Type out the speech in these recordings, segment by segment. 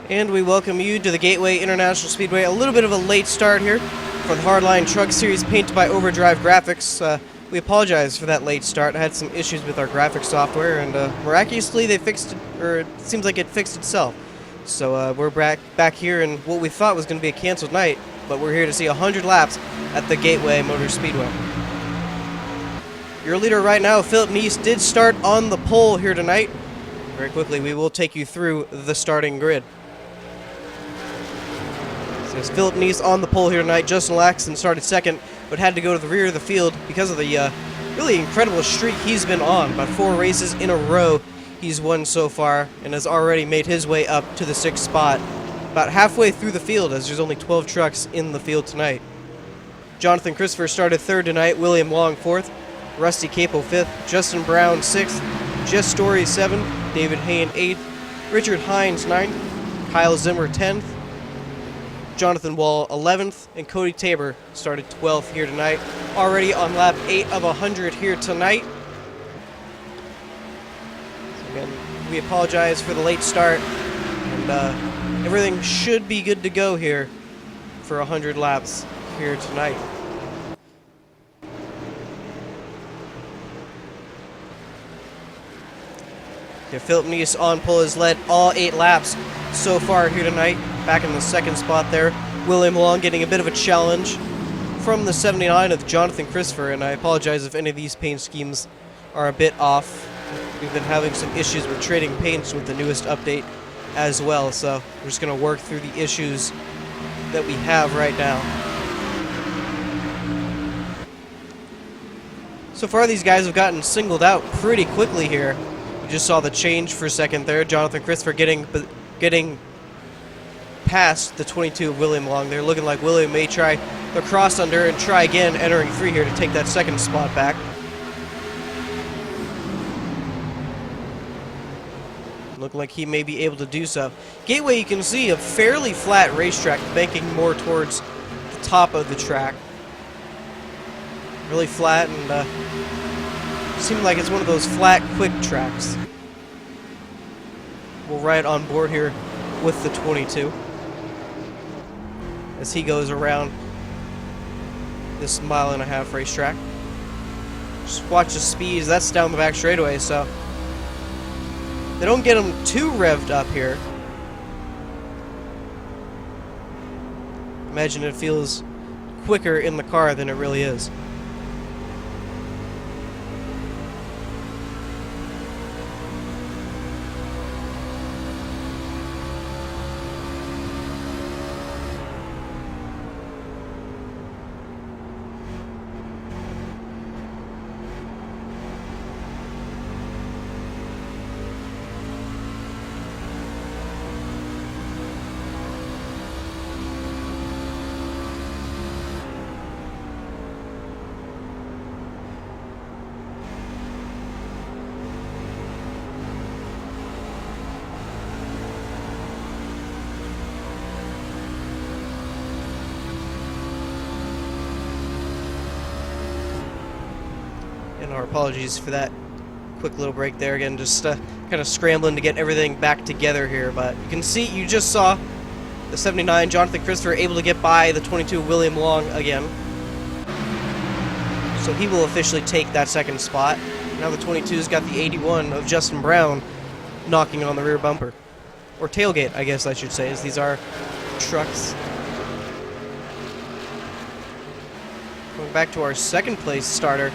And we welcome you to the Gateway International Speedway. A little bit of a late start here for the Hardline Truck Series painted by Overdrive Graphics. We apologize for that late start. I had some issues with our graphics software, and miraculously they fixed it, or it seems like it fixed itself. So we're back here in what we thought was going to be a canceled night, but we're here to see 100 laps at the Gateway Motor Speedway. Your leader right now, Philip Neese, did start on the pole here tonight. Very quickly, we will take you through the starting grid. So it's Philip Neese on the pole here tonight. Justin Laxton started second, but had to go to the rear of the field because of the really incredible streak he's been on. About 4 races in a row he's won so far, and has already made his way up to the 6th spot. About halfway through the field, as there's only 12 trucks in the field tonight. Jonathan Christopher started 3rd tonight, William Long 4th, Rusty Capo 5th, Justin Brown 6th, Jess Story 7th, David Hain 8th, Richard Hines 9th, Kyle Zimmer 10th, Jonathan Wall 11th, and Cody Tabor started 12th here tonight. Already on lap 8 of 100 here tonight. So again, we apologize for the late start, and everything should be good to go here for 100 laps here tonight. Okay, Philip Neese on pole has led all 8 laps so far here tonight. Back in the 2nd spot there. William Long getting a bit of a challenge from the 79 of Jonathan Christopher, and I apologize if any of these paint schemes are a bit off. We've been having some issues with trading paints with the newest update as well, so we're just going to work through the issues that we have right now. So far these guys have gotten singled out pretty quickly here. You just saw the change for a second there. Jonathan Christopher getting past the 22 of William Long there, looking like William may try the cross under and try again, entering 3 here to take that 2nd spot back. Looking like he may be able to do so. Gateway, you can see a fairly flat racetrack, banking more towards the top of the track. Really flat, and seems like it's one of those flat, quick tracks. We'll ride on board here with the 22 as he goes around this 1.5-mile racetrack. Just watch the speeds. That's down the back straightaway, so they don't get him too revved up here. Imagine it feels quicker in the car than it really is. And our apologies for that quick little break there. Again, just kind of scrambling to get everything back together here. But you can see, you just saw the 79, Jonathan Christopher, able to get by the 22, William Long again. So he will officially take that 2nd spot. Now the 22's got the 81 of Justin Brown knocking on the rear bumper. Or tailgate, I guess I should say, as these are trucks. Going back to our 2nd place starter,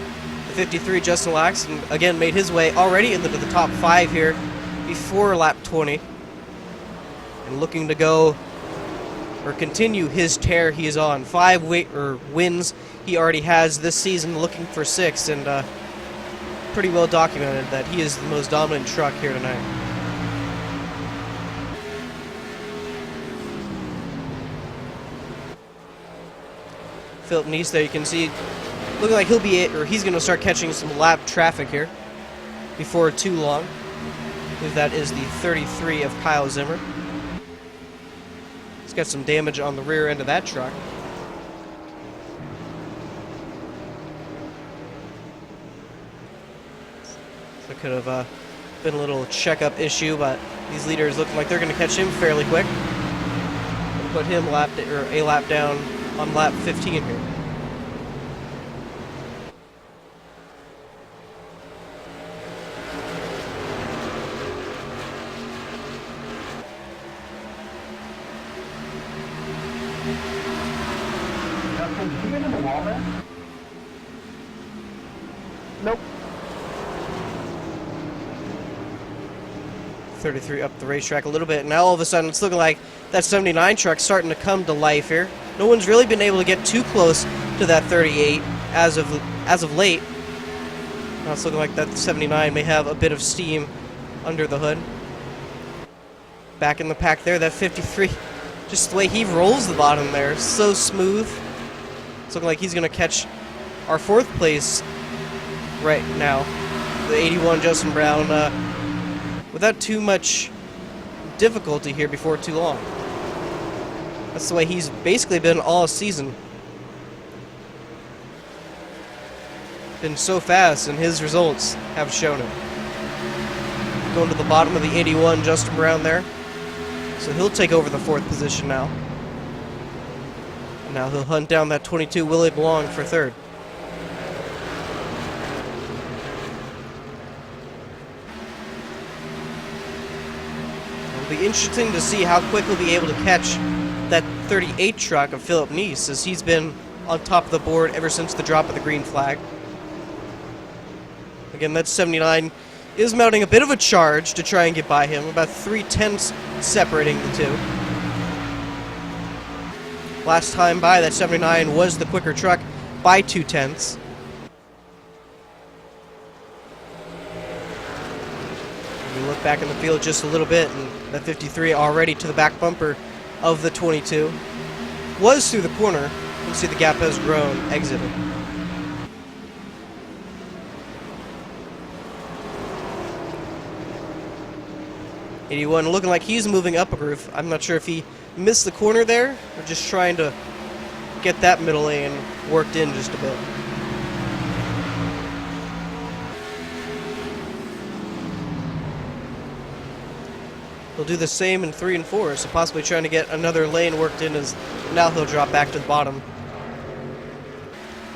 53, Justin Laxton, again made his way already into the top 5 here before lap 20. And looking to go, or continue his tear he is on. 5 wins he already has this season, looking for 6, and pretty well documented that he is the most dominant truck here tonight. Philip Neese there, you can see, looking like he's going to start catching some lap traffic here before too long. I believe that is the 33 of Kyle Zimmer. He's got some damage on the rear end of that truck. So it could have been a little checkup issue, but these leaders look like they're going to catch him fairly quick. put him a lap down on lap 15 here. Did you get in the wall there? Nope. 33 up the racetrack a little bit. Now all of a sudden it's looking like that 79 truck's starting to come to life here. No one's really been able to get too close to that 38 as of late. Now it's looking like that 79 may have a bit of steam under the hood. Back in the pack there, that 53. Just the way he rolls the bottom there, so smooth. It's looking like he's going to catch our 4th place right now. The 81 Justin Brown without too much difficulty here before too long. That's the way he's basically been all season. Been so fast, and his results have shown it. Going to the bottom of the 81 Justin Brown there. So he'll take over the 4th position now. Now he'll hunt down that 22 Willie Belong for 3rd. It'll be interesting to see how quick he'll be able to catch that 38 truck of Philip Neese, as he's been on top of the board ever since the drop of the green flag. Again, that 79 is mounting a bit of a charge to try and get by him, about 3/10 separating the two. Last time by, that 79 was the quicker truck by 2/10. We look back in the field just a little bit, and that 53 already to the back bumper of the 22. Was through the corner. You can see the gap has grown, exited. '81 looking like he's moving up a groove. I'm not sure if he missed the corner there or just trying to get that middle lane worked in just a bit. He'll do the same in 3 and 4, so possibly trying to get another lane worked in, as now he'll drop back to the bottom.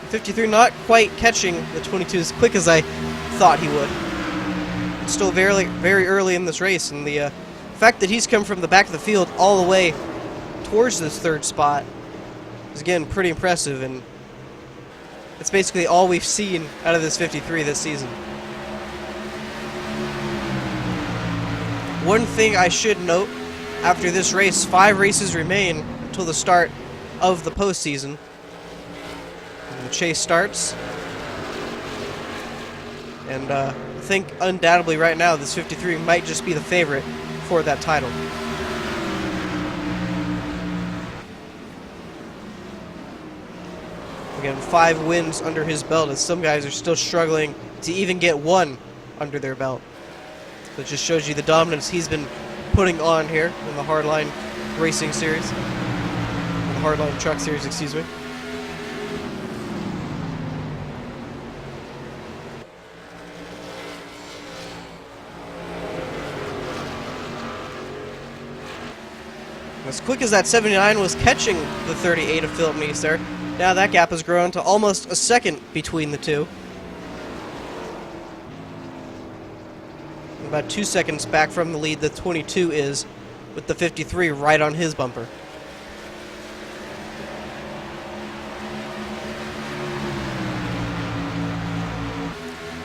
53 not quite catching the 22 as quick as I thought he would. It's still very early in this race, and the fact that he's come from the back of the field all the way towards this 3rd spot is, again, pretty impressive, and it's basically all we've seen out of this 53 this season. One thing I should note, after this race, 5 races remain until the start of the postseason. And the chase starts. And I think undoubtedly right now this 53 might just be the favorite for that title. Again, 5 wins under his belt, as some guys are still struggling to even get 1 under their belt. So it just shows you the dominance he's been putting on here in the Hardline Racing Series. The Hardline Truck Series, excuse me. As quick as that 79 was catching the 38 of Philip Neese there, now that gap has grown to almost a second between the two. About 2 seconds back from the lead the 22 is, with the 53 right on his bumper.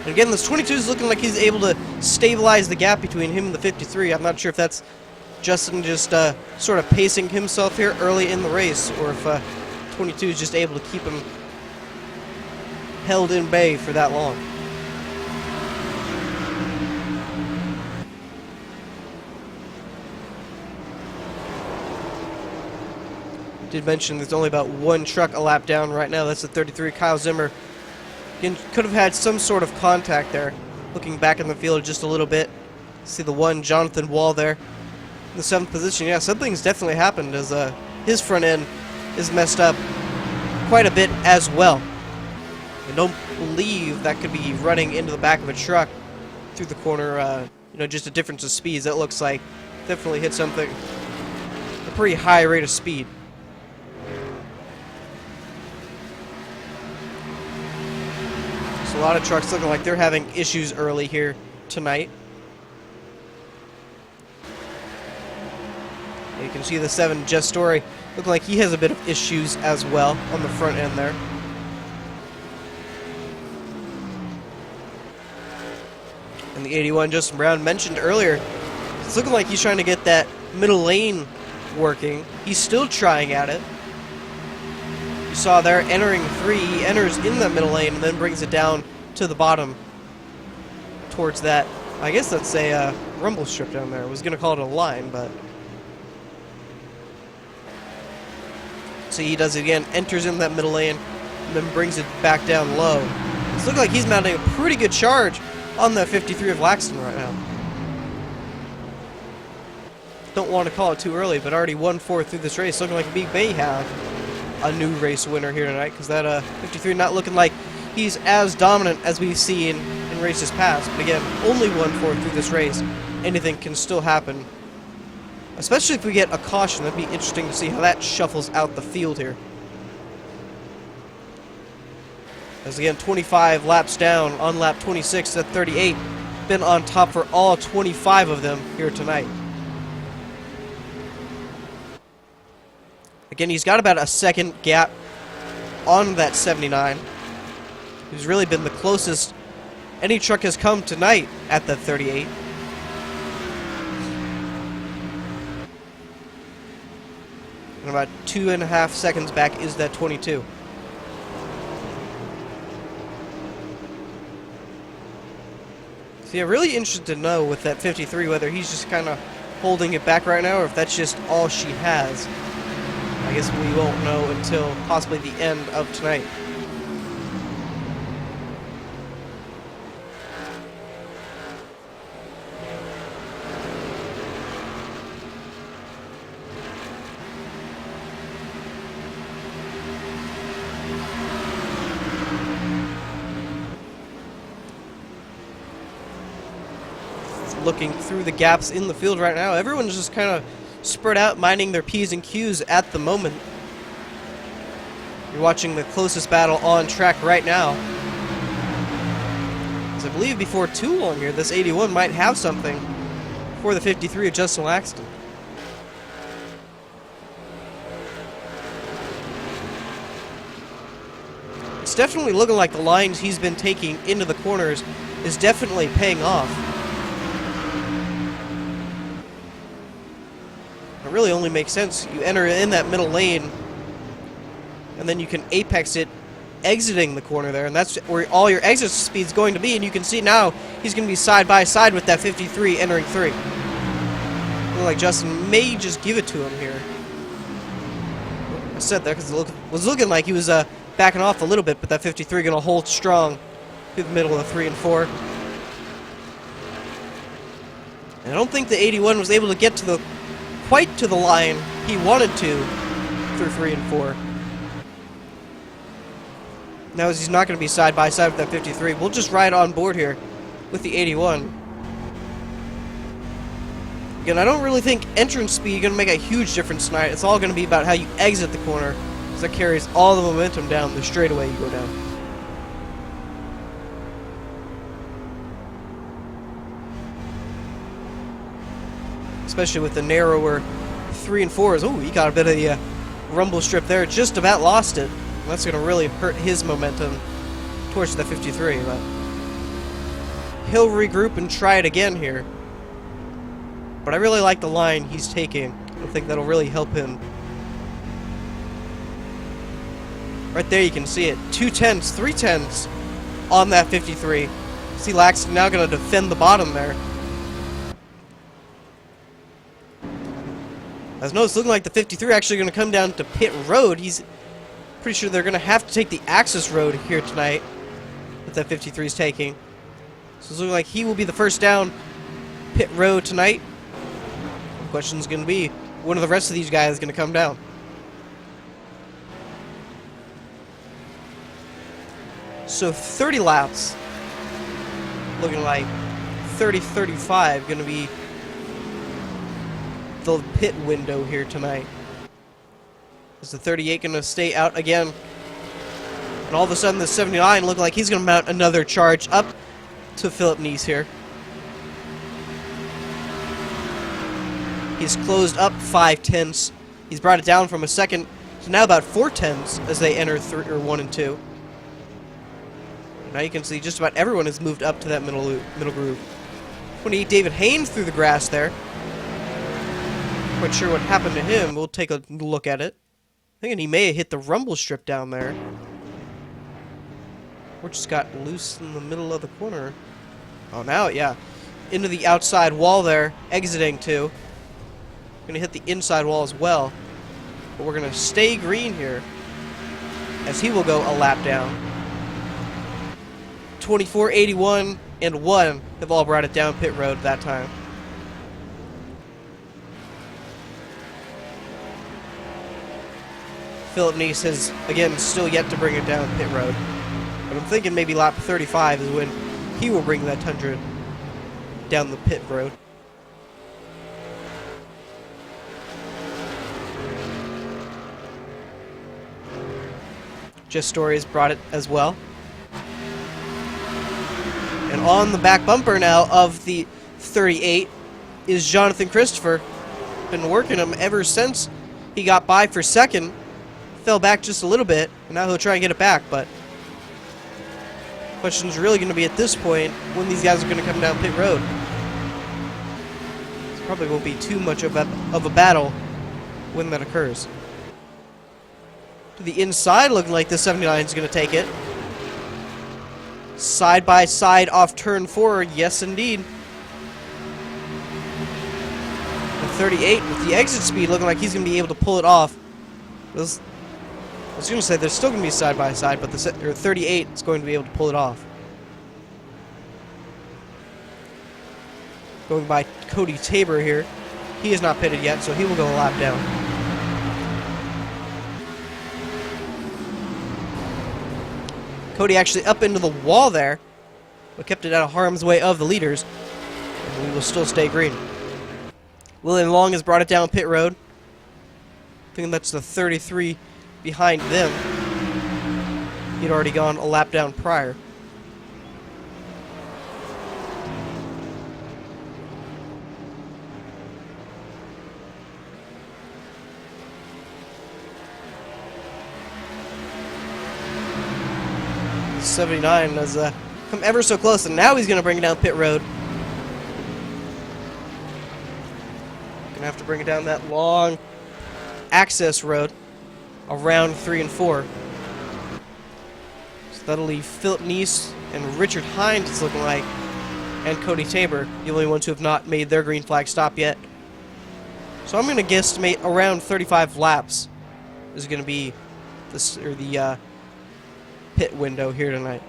And again, this 22 is looking like he's able to stabilize the gap between him and the 53. I'm not sure if that's Justin just sort of pacing himself here early in the race, or if 22 is just able to keep him held in bay for that long. Did mention there's only about 1 truck a lap down right now. That's the 33, Kyle Zimmer. Again, could have had some sort of contact there. Looking back in the field just a little bit, see the 1 Jonathan Wall there in the 7th position. Yeah, something's definitely happened, as his front end is messed up quite a bit as well. I don't believe that could be running into the back of a truck through the corner. You know, just a difference of speeds. That looks like definitely hit something. pretty high rate of speed. So a lot of trucks looking like they're having issues early here tonight. You can see the 7 Just Story look like he has a bit of issues as well on the front end there. And the 81 Justin Brown mentioned earlier, it's looking like he's trying to get that middle lane working. He's still trying at it. You saw there entering 3, he enters in the middle lane and then brings it down to the bottom towards that. I guess that's a rumble strip down there. I was going to call it a line, but... So he does it again, enters in that middle lane, and then brings it back down low. It's looking like he's mounting a pretty good charge on the 53 of Laxton right now. Don't want to call it too early, but already 1-4 through this race. Looking like we may have a new race winner here tonight, because that 53 not looking like he's as dominant as we've seen in races past. But again, only 1-4 through this race. Anything can still happen. Especially if we get a caution, that'd be interesting to see how that shuffles out the field here. As again, 25 laps down on lap 26 at 38. Been on top for all 25 of them here tonight. Again, he's got about a second gap on that 79. He's really been the closest any truck has come tonight at that 38. And about 2.5 seconds back is that 22. So yeah, really interested to know with that 53 whether he's just kind of holding it back right now or if that's just all she has. I guess we won't know until possibly the end of tonight. Looking through the gaps in the field right now, everyone's just kind of spread out, minding their P's and Q's at the moment. You're watching the closest battle on track right now. As I believe before too long here, this 81 might have something for the 53 of Justin Laxton. It's definitely looking like the lines he's been taking into the corners is definitely paying off. It really only makes sense. You enter in that middle lane, and then you can apex it exiting the corner there, and that's where all your exit speed's going to be, and you can see now he's going to be side by side with that 53 entering 3. Looks like Justin may just give it to him here. I said that because it was looking like he was backing off a little bit, but that 53 going to hold strong through the middle of the 3 and 4. And I don't think the 81 was able to get to quite to the line he wanted to through 3 and 4. Now as he's not going to be side by side with that 53, we'll just ride on board here with the 81. Again, I don't really think entrance speed is going to make a huge difference tonight. It's all going to be about how you exit the corner, because that carries all the momentum down the straightaway you go down. Especially with the narrower 3 and 4s. Oh, he got a bit of the rumble strip there. Just about lost it. That's going to really hurt his momentum towards the 53. But he'll regroup and try it again here. But I really like the line he's taking. I think that'll really help him. Right there you can see it. 2 tenths, 3 tenths on that 53. See Laxton now going to defend the bottom there. As no, it's looking like the 53 actually going to come down to pit road. He's pretty sure they're going to have to take the access road here tonight that 53 is taking. So it's looking like he will be the first down pit road tonight. The question's going to be, when are the rest of these guys going to come down? So 30 laps, looking like 30-35 going to be the pit window here tonight. Is the 38 going to stay out again? And all of a sudden, the 79 looked like he's going to mount another charge up to Philip Nice here. He's closed up 5/10. He's brought it down from a second to now about 4/10 as they enter 1 and 2. Now you can see just about everyone has moved up to that middle groove. 28 David Haynes through the grass there. Quite sure what happened to him. We'll take a look at it. Thinking he may have hit the rumble strip down there. Or just got loose in the middle of the corner. Oh, now, yeah. Into the outside wall there, exiting too. Gonna hit the inside wall as well. But we're gonna stay green here, as he will go a lap down. 24, 81, and 1 have all brought it down pit road that time. Philip Nice has, again, still yet to bring it down pit road. But I'm thinking maybe lap 35 is when he will bring that 100 down the pit road. Just Story has brought it as well. And on the back bumper now of the 38 is Jonathan Christopher. Been working him ever since he got by for second. Fell back just a little bit, and now he'll try and get it back, but the question's really going to be at this point when these guys are going to come down pit road. It probably won't be too much of a battle when that occurs. To the inside, looking like the 79 is going to take it. Side by side off turn 4, yes indeed. The 38 with the exit speed looking like he's going to be able to pull it off. I was going to say there's still going to be side by side, but the 38 is going to be able to pull it off. Going by Cody Tabor here. He is not pitted yet, so he will go a lap down. Cody actually up into the wall there, but kept it out of harm's way of the leaders. And we will still stay green. William Long has brought it down pit road. I think that's the 33 behind them. He'd already gone a lap down prior. '79 has come ever so close, and now he's going to bring it down pit road. Gonna have to bring it down that long access road around 3 and 4. So that'll leave Philip Nice and Richard Hines, it's looking like, and Cody Tabor, the only ones who have not made their green flag stop yet. So I'm going to guesstimate around 35 laps is going to be the pit window here tonight.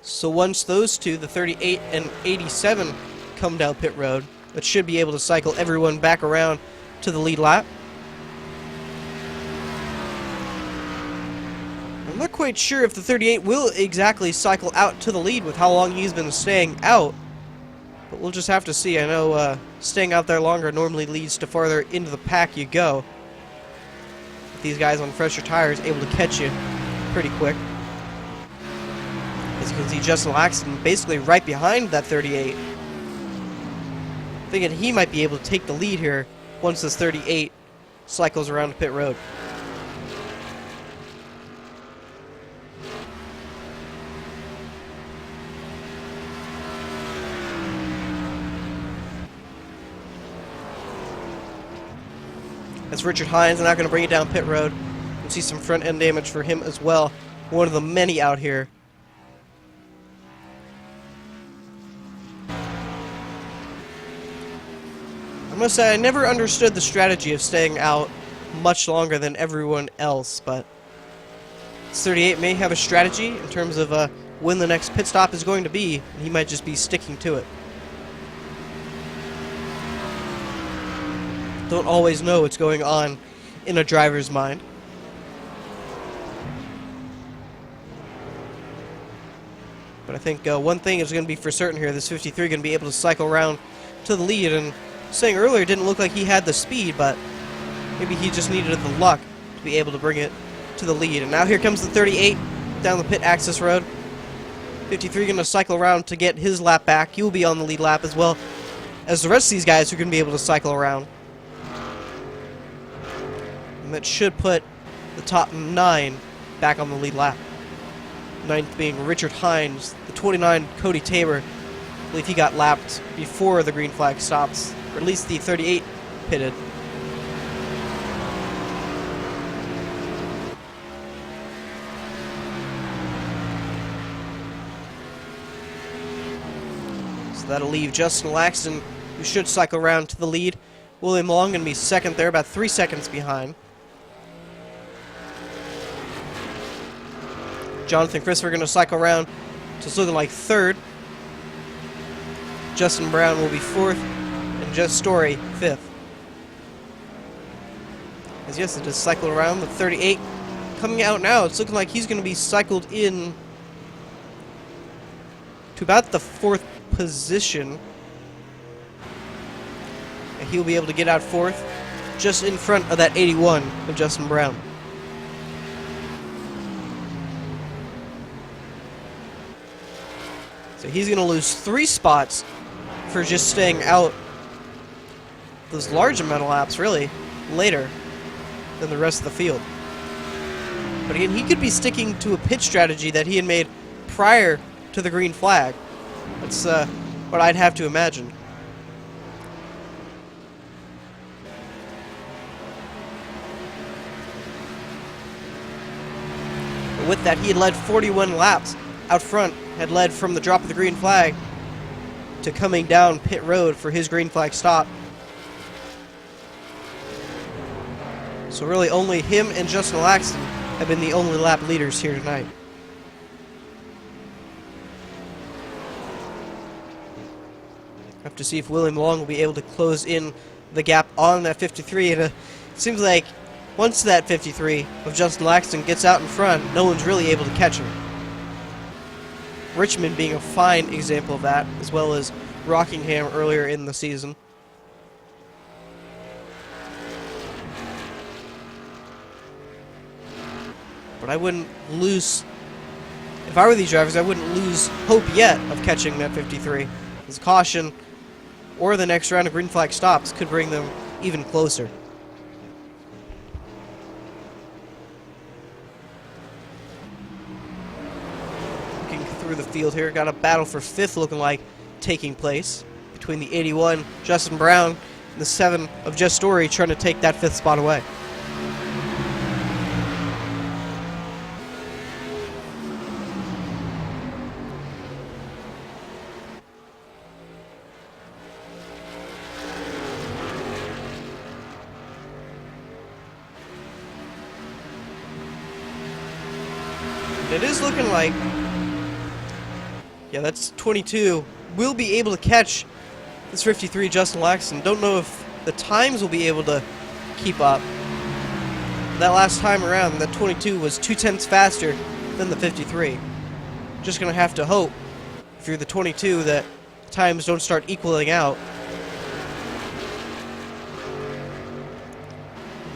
So once those two, the 38 and 87, come down pit road, that should be able to cycle everyone back around to the lead lap. I'm not quite sure if the 38 will exactly cycle out to the lead with how long he's been staying out, but we'll just have to see. I know staying out there longer normally leads to farther into the pack you go. But these guys on fresher tires able to catch you pretty quick. As you can see, Justin Laxton basically right behind that 38. Thinking he might be able to take the lead here once this 38 cycles around the pit road. As Richard Hines is not going to bring it down pit road. You can see some front end damage for him as well. One of the many out here. I must say, I never understood the strategy of staying out much longer than everyone else, but 38 may have a strategy in terms of when the next pit stop is going to be, and he might just be sticking to it. Don't always know what's going on in a driver's mind. But I think one thing is going to be for certain here. This 53 going to be able to cycle around to the lead. And saying earlier, it didn't look like he had the speed, but maybe he just needed the luck to be able to bring it to the lead. And now here comes the 38 down the pit access road. 53 going to cycle around to get his lap back. He will be on the lead lap as well as the rest of these guys who are going to be able to cycle around. And that should put the top 9 back on the lead lap. 9th being Richard Hines, the 29 Cody Tabor. I believe he got lapped before the green flag stops, or at least the 38 pitted. So that'll leave Justin Laxton, who should cycle around to the lead. William Long going to be second there, about 3 seconds behind. Jonathan Christopher going to cycle around, so it's looking like third. Justin Brown will be fourth, and Jess Story fifth. As yes, it just cycled around. The 38 coming out now. It's looking like he's going to be cycled in to about the 4th position. And he'll be able to get out 4th, just in front of that 81 of Justin Brown. So he's going to lose 3 spots for just staying out those large amount of laps, really, later than the rest of the field. But again, he could be sticking to a pit strategy that he had made prior to the green flag. That's what I'd have to imagine. But with that, he had led 41 laps out front, had led from the drop of the green flag to coming down pit road for his green flag stop. So really only him and Justin Laxton have been the only lap leaders here tonight. Have to see if William Long will be able to close in the gap on that 53. And it seems like once that 53 of Justin Laxton gets out in front, no one's really able to catch him. Richmond being a fine example of that, as well as Rockingham earlier in the season. But I wouldn't lose, if I were these drivers, I wouldn't lose hope yet of catching that 53. Because caution or the next round of green flag stops could bring them even closer. Through the field here, got a battle for 5th looking like taking place between the 81 Justin Brown and the 7 of Jess Story trying to take that 5th spot away. It is looking like, yeah, that's 22. We'll be able to catch this 53 Justin Laxton. Don't know if the times will be able to keep up. That last time around, that 22 was 0.2 faster than the 53. Just going to have to hope, if you're the 22, that times don't start equaling out.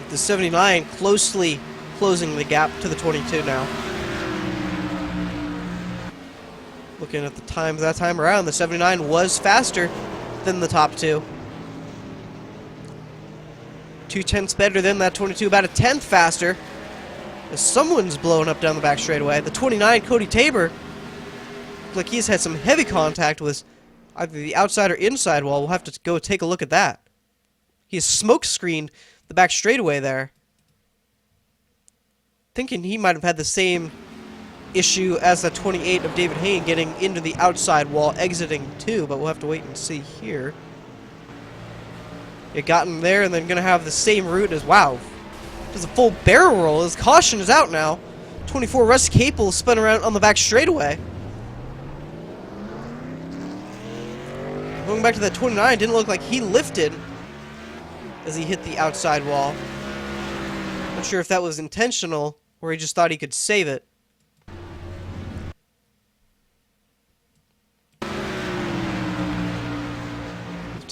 The 79 closely closing the gap to the 22 now. Looking at the times that time around, the 79 was faster than the top 2. 0.2 better than that 22, about 1/10 faster. As someone's blowing up down the back straightaway. The 29, Cody Tabor, looks like he's had some heavy contact with either the outside or inside wall. We'll have to go take a look at that. He's smoke screened the back straightaway there. Thinking he might have had the same issue as the 28 of David Hayne getting into the outside wall, exiting too, but we'll have to wait and see here. It got him there and then going to have the same route as, wow, does a full barrel roll. His caution is out now. 24 Russ Capel spun around on the back straightaway. Going back to that 29, didn't look like he lifted as he hit the outside wall. Not sure if that was intentional or he just thought he could save it.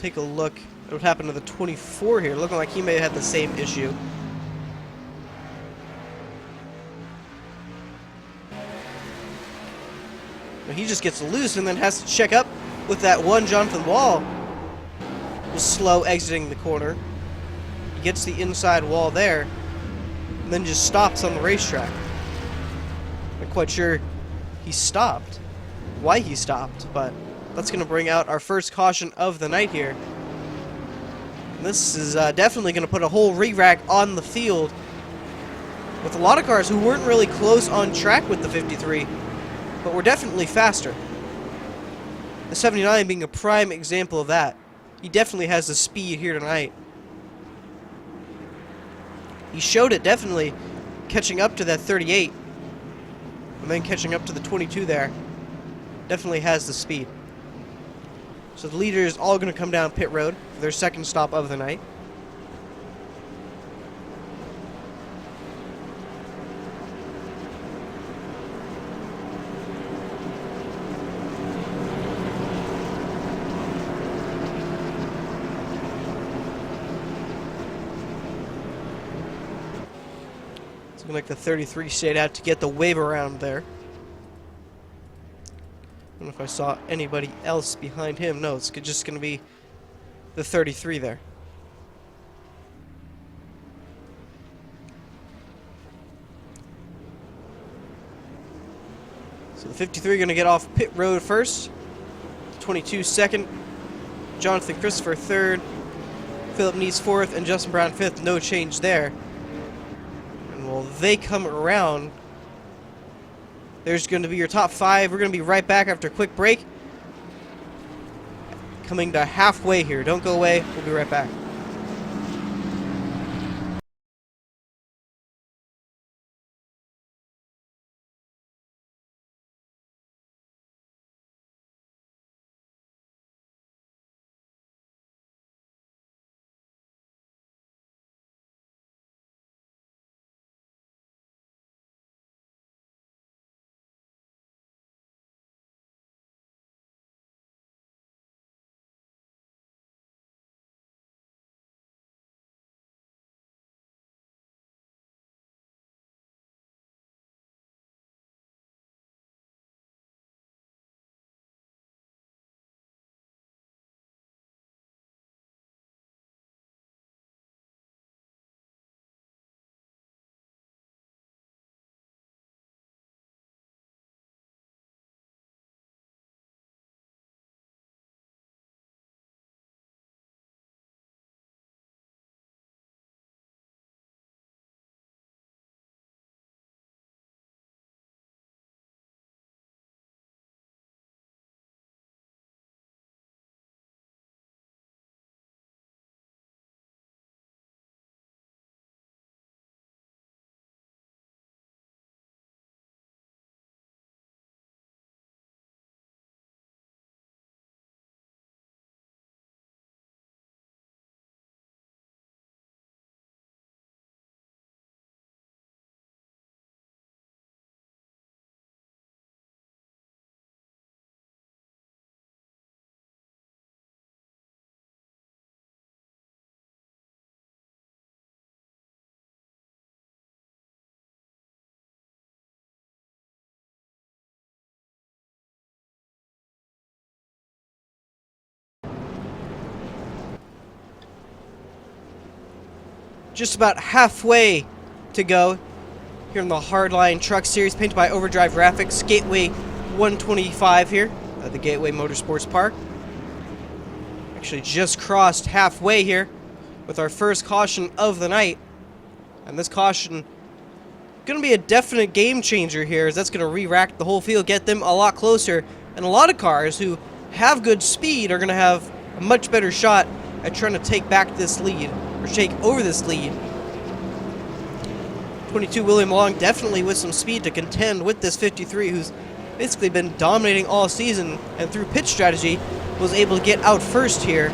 take a look at what happened to the 24 here. Looking like he may have had the same issue. He just gets loose and then has to check up with that one. Jonathan Wall was slow exiting the corner. He gets the inside wall there and then just stops on the racetrack. Not quite sure he stopped, why he stopped, but that's going to bring out our first caution of the night here. And this is definitely going to put a whole re-rack on the field with a lot of cars who weren't really close on track with the 53. But we're definitely faster. The 79 being a prime example of that. He definitely has the speed here tonight. He showed it definitely catching up to that 38. And then catching up to the 22 there. Definitely has the speed. So the leader is all going to come down pit road for their second stop of the night. Looking like the 33 stayed out to get the wave around there. I don't know if I saw anybody else behind him. No, it's just going to be the 33 there. So the 53 going to get off pit road first. 22 second. Jonathan Christopher third. Philip Neese fourth. And Justin Brown fifth. No change there. Well, they come around. There's going to be your top five. We're going to be right back after a quick break. Coming to halfway here. Don't go away. We'll be right back. Just about halfway to go here in the Hardline Truck Series, painted by Overdrive Graphics, Gateway 125 here at the Gateway Motorsports Park. Actually just crossed halfway here with our first caution of the night. And this caution going to be a definite game changer here, as that's going to re-rack the whole field, get them a lot closer. And a lot of cars who have good speed are going to have a much better shot at trying to take back this lead, or take over this lead. 22 William Long definitely with some speed to contend with this 53, who's basically been dominating all season, and through pit strategy was able to get out first here.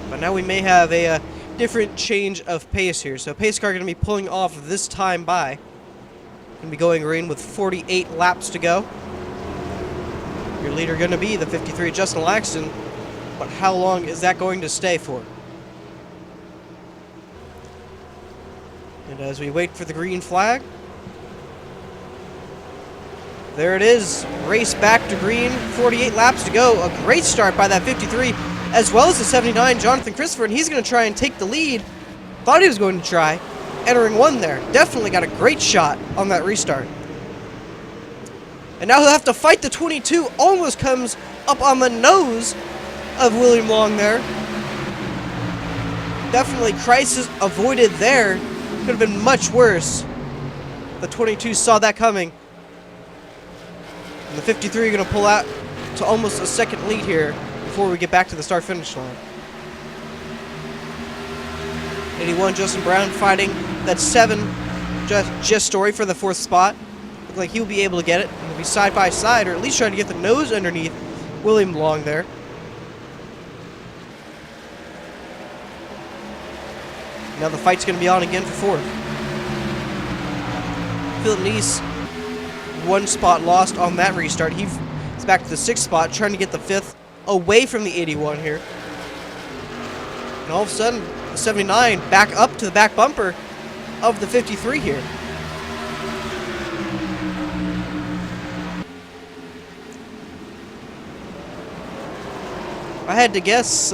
But now we may have a different change of pace here. So pace car going to be pulling off this time by. Going to be going green with 48 laps to go. Your leader going to be the 53, Justin Laxton, but how long is that going to stay for? And as we wait for the green flag, there it is. Race back to green. 48 laps to go. A great start by that 53, as well as the 79, Jonathan Christopher, and he's going to try and take the lead. Thought he was going to try. Entering one there. Definitely got a great shot on that restart. And now he'll have to fight the 22. Almost comes up on the nose of William Long there. Definitely crisis avoided there. Could have been much worse. The 22 saw that coming. And the 53 are going to pull out to almost a second lead here before we get back to the start-finish line. 81, Justin Brown fighting that 7, Just Story for the 4th spot. Look like he'll be able to get it. He'll be side by side, or at least trying to get the nose underneath William Long there. Now the fight's going to be on again for 4th. Philip Nice, 1 spot lost on that restart. He's back to the 6th spot, trying to get the 5th away from the 81 here. And all of a sudden, the 79 back up to the back bumper of the 53 here. I had to guess,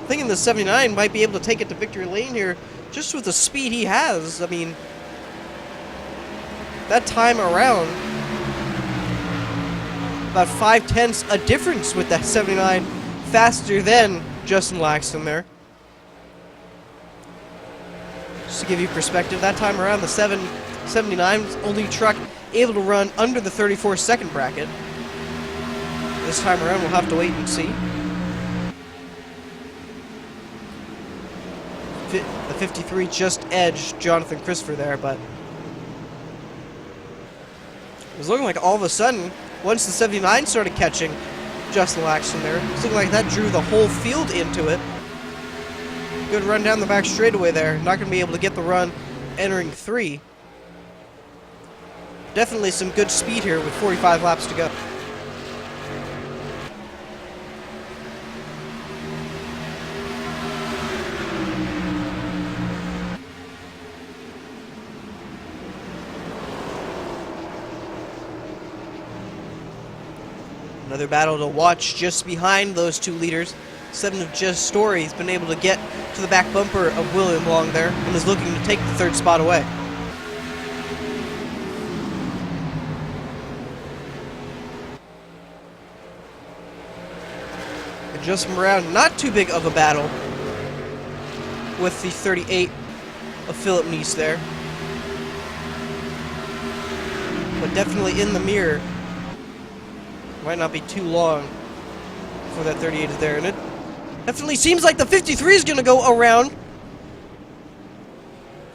thinking the 79 might be able to take it to victory lane here, just with the speed he has. I mean, that time around, about 5/10 a difference with that 79, faster than Justin Laxton there. Just to give you perspective, that time around, the 79 was only truck able to run under the 34-second bracket. This time around, we'll have to wait and see. The 53 just edged Jonathan Christopher there, but it was looking like all of a sudden, once the 79 started catching Justin Laxton there, it was looking like that drew the whole field into it. Good run down the back straightaway there. Not going to be able to get the run entering 3. Definitely some good speed here with 45 laps to go. Another battle to watch just behind those 2 leaders. 7 of Just Story has been able to get to the back bumper of William Long there and is looking to take the 3rd spot away. And Justin Brown, not too big of a battle with the 38 of Philip Nice there. But definitely in the mirror. Might not be too long before that 38 is there. And it definitely seems like the 53 is going to go around.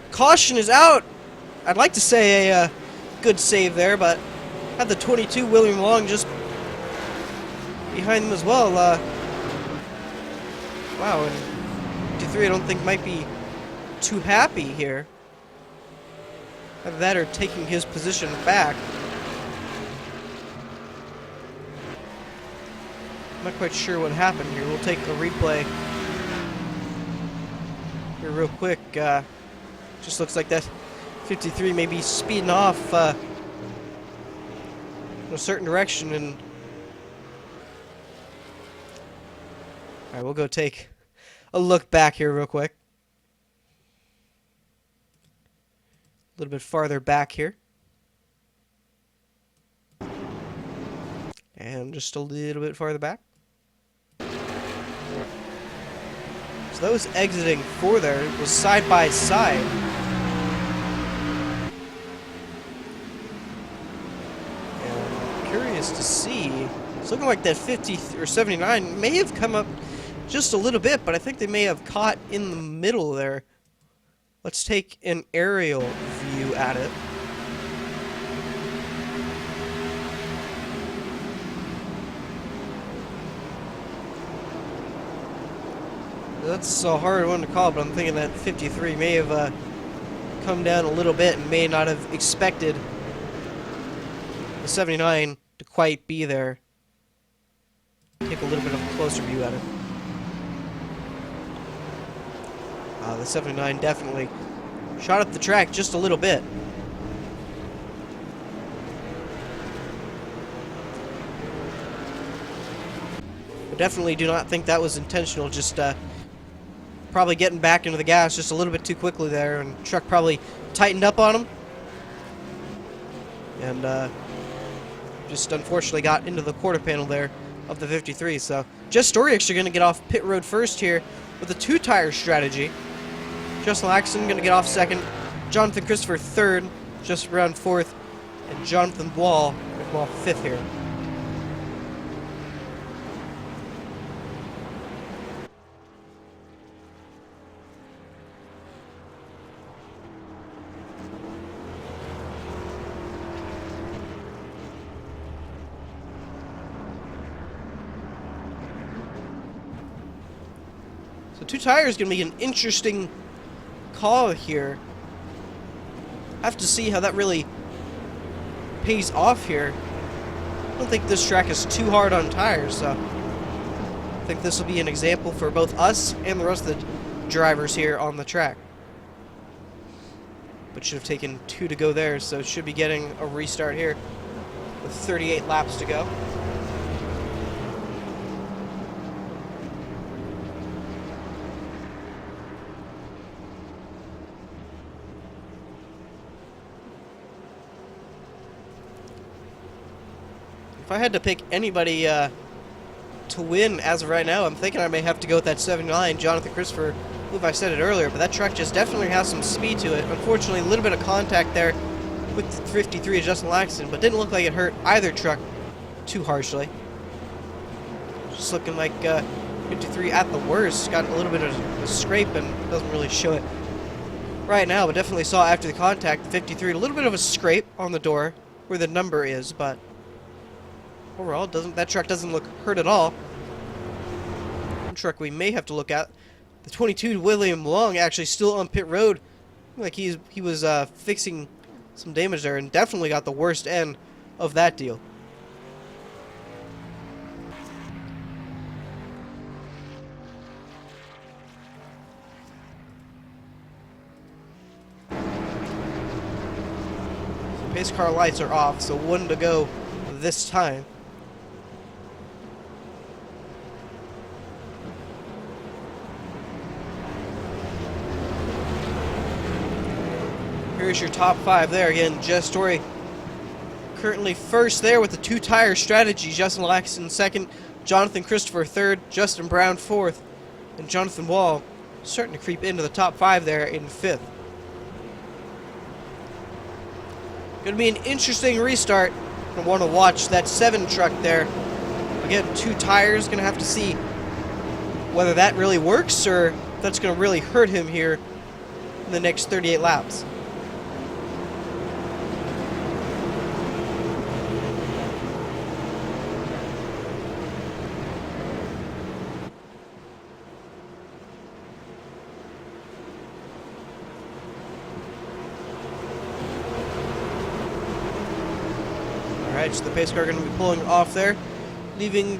Caution is out. I'd like to say a good save there, but had the 22, William Long, just behind them as well. Wow, and 53 I don't think might be too happy here. Either that or taking his position back. I'm not quite sure what happened here. We'll take a replay here real quick. Just looks like that 53 may be speeding off in a certain direction. And all right, we'll go take a look back here real quick. A little bit farther back here. And just a little bit farther back. So those exiting 4 there was side by side. And I'm curious to see. It's looking like that 50 or 79 may have come up just a little bit, but I think they may have caught in the middle there. Let's take an aerial view at it. That's a hard one to call, but I'm thinking that 53 may have come down a little bit and may not have expected the 79 to quite be there. Take a little bit of a closer view at it. The 79 definitely shot up the track just a little bit. But definitely do not think that was intentional, just probably getting back into the gas just a little bit too quickly there, and truck probably tightened up on him. And just unfortunately got into the quarter panel there of the 53. So Jess Story actually going to get off pit road first here with a two-tire strategy. Justin Laxton going to get off second. Jonathan Christopher third. Justin Brown fourth. And Jonathan Wall going to come off fifth here. So two tires going to be an interesting call here. Have to see how that really pays off here. I don't think this track is too hard on tires, so I think this will be an example for both us and the rest of the drivers here on the track. But should have taken 2 to go there, so should be getting a restart here with 38 laps to go. If I had to pick anybody to win as of right now, I'm thinking I may have to go with that 79, Jonathan Christopher. I believe I said it earlier, but that truck just definitely has some speed to it. Unfortunately, a little bit of contact there with the 53 of Justin Laxton, but didn't look like it hurt either truck too harshly. Just looking like 53 at the worst. Got a little bit of a scrape and doesn't really show it right now, but definitely saw after the contact, the 53, a little bit of a scrape on the door where the number is, but overall, that truck doesn't look hurt at all. One truck we may have to look at, the 22 William Long, actually still on pit road. Like he was fixing some damage there, and definitely got the worst end of that deal. So pace car lights are off, so 1 to go this time. Here's your top 5 there. Again, Jess Story currently first there with the two-tire strategy. Justin Laxton second, Jonathan Christopher third, Justin Brown fourth, and Jonathan Wall starting to creep into the top 5 there in fifth. Going to be an interesting restart. I want to watch that 7 truck there. Again, 2 tires. Going to have to see whether that really works or if that's going to really hurt him here in the next 38 laps. Alright, so the pace car going to be pulling off there, leaving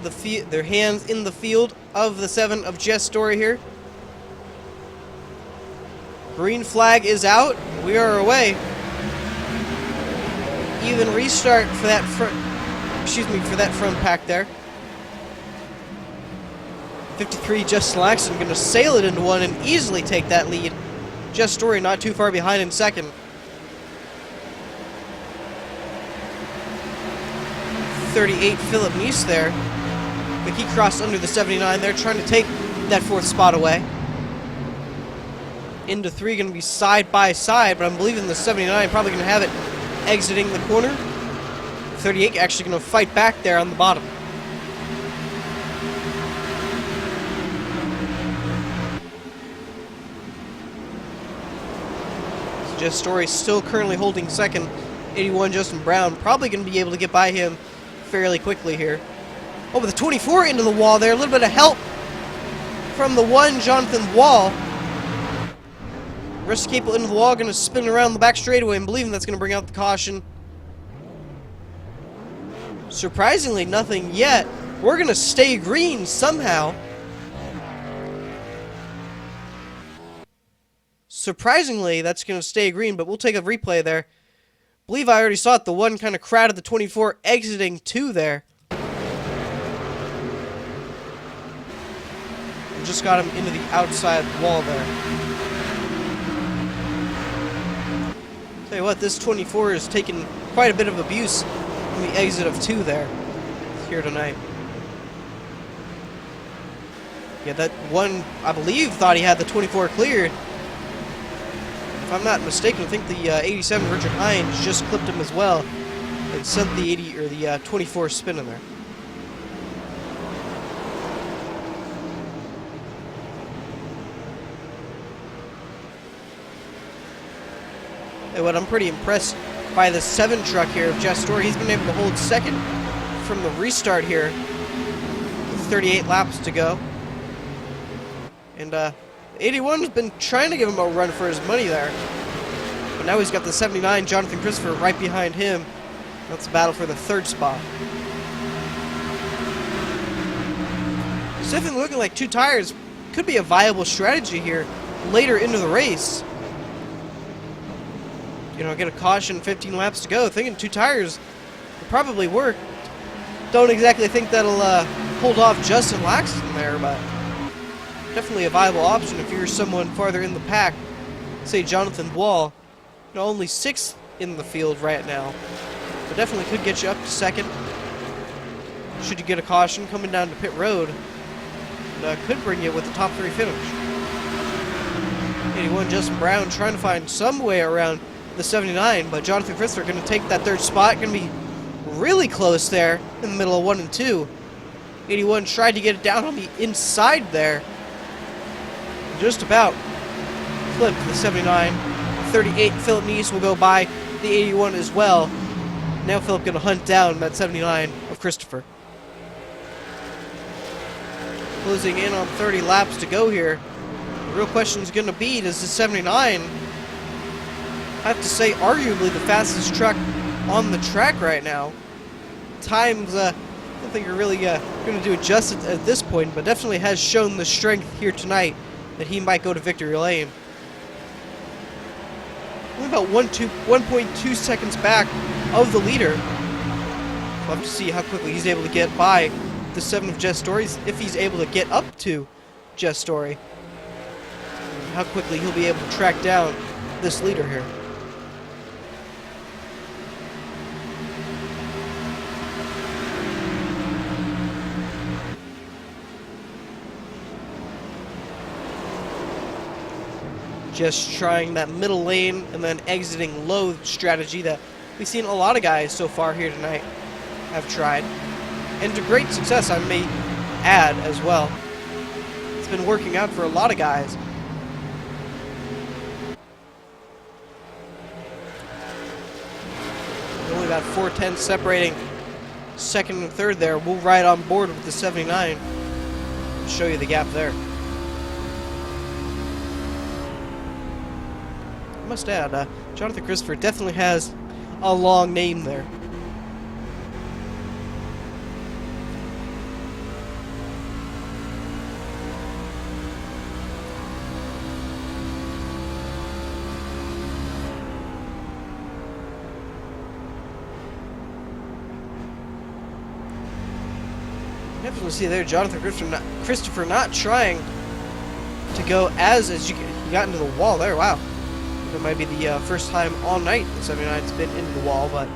their hands in the field of the 7 of Jess Story here. Green flag is out. We are away. Even restart for that front pack there. 53 Justin Laxton going to sail it into 1 and easily take that lead. Jess Story not too far behind in second. 38 Philip Meese there. But he crossed under the 79 there, trying to take that 4th spot away. Into 3 going to be side by side, but I'm believing the 79 probably going to have it exiting the corner. 38 actually going to fight back there on the bottom. So Jess Story still currently holding second. 81 Justin Brown probably going to be able to get by him fairly quickly here. Oh, with the 24 into the wall there. A little bit of help from the 1, Jonathan Wall. Rest cable into the wall. Going to spin around the back straightaway and believing that's going to bring out the caution. Surprisingly, nothing yet. We're going to stay green somehow. Surprisingly, that's going to stay green, but we'll take a replay there. Believe I already saw it. The one kind of crowded the 24 exiting 2 there. And just got him into the outside wall there. Tell you what, this 24 is taking quite a bit of abuse from the exit of 2 there here tonight. Yeah, that one, I believe, thought he had the 24 cleared. If I'm not mistaken, I think the 87 Richard Hines just clipped him as well and sent the 80 or the 24 spinning there. And what I'm pretty impressed by the 7 truck here of Jess Story. He's been able to hold second from the restart here with 38 laps to go. And 81's been trying to give him a run for his money there. But now he's got the 79, Jonathan Christopher, right behind him. That's a battle for the 3rd spot. It's definitely looking like 2 tires could be a viable strategy here later into the race. You know, get a caution, 15 laps to go. Thinking 2 tires will probably work. Don't exactly think that'll hold off Justin Laxton there, but definitely a viable option if you're someone farther in the pack. Say Jonathan Wall, you know, only 6th in the field right now, but definitely could get you up to 2nd. Should you get a caution coming down to pit road, and could bring you with the top 3 finish. 81 Justin Brown trying to find some way around the 79, but Jonathan Christopher going to take that 3rd spot. Going to be really close there in the middle of 1 and 2. 81 tried to get it down on the inside there. Just about flipped the 79. 38 Philip Neese will go by the 81 as well. Now Philip going to hunt down that 79 of Christopher. Closing in on 30 laps to go here. The real question is going to be, does the 79, I have to say, arguably the fastest truck on the track right now. Times, I don't think you're really going to do it justice at this point, but definitely has shown the strength here tonight that he might go to victory lane. Only about 1.2 seconds back of the leader. We'll have to see how quickly he's able to get by the 7 of Jess Story, if he's able to get up to Jess Story. How quickly he'll be able to track down this leader here. Just trying that middle lane and then exiting low strategy that we've seen a lot of guys so far here tonight have tried. And to great success, I may add as well. It's been working out for a lot of guys. Only about 4/10 separating 2nd and 3rd there. We'll ride on board with the 79 and show you the gap there. I must add, Jonathan Christopher definitely has a long name there. Definitely see there, Jonathan Christopher not trying to go as you got into the wall there. Wow. It might be the first time all night the 79's been into the wall, but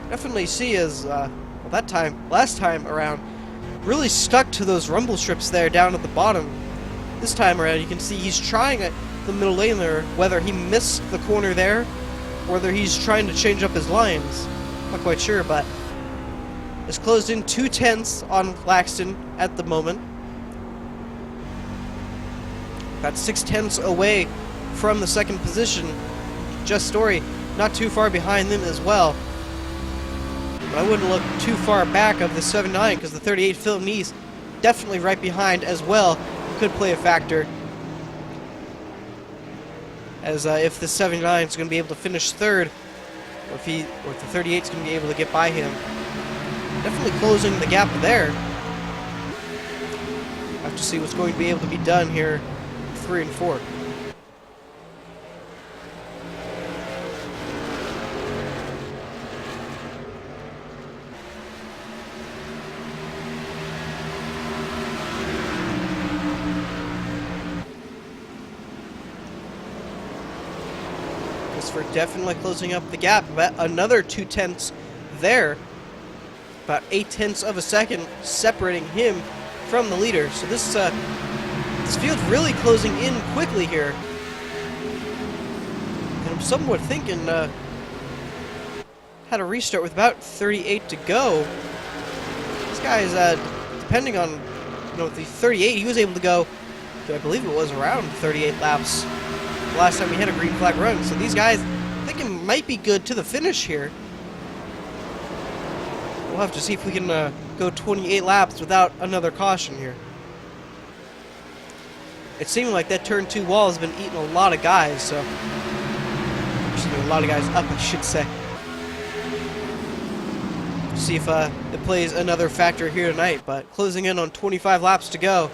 definitely see as last time around, really stuck to those rumble strips there down at the bottom. This time around, you can see he's trying at the middle lane there, whether he missed the corner there, or whether he's trying to change up his lines. Not quite sure, but it's closed in 2/10 on Laxton at the moment. About 6/10 away from the 2nd position. Jess Story not too far behind them as well. But I wouldn't look too far back of the 79 because the 38 Phil Neese definitely right behind as well. Could play a factor. As if the 79 is going to be able to finish 3rd, or if the 38 is going to be able to get by him. definitely closing the gap there. Have to see what's going to be able to be done here, 3 and 4. For definitely closing up the gap. About another 2/10 there. About 8/10 of a second separating him from the leader. So this field's really closing in quickly here. And I'm somewhat thinking had a restart with about 38 to go. This guy is depending on the 38, he was able to go, I believe it was around 38 laps last time we had a green flag run. So these guys, I think it might be good to the finish here. We'll have to see if we can go 28 laps without another caution here. It seemed like that turn 2 wall has been eating a lot of guys, so a lot of guys up, I should say. See if it plays another factor here tonight, but closing in on 25 laps to go.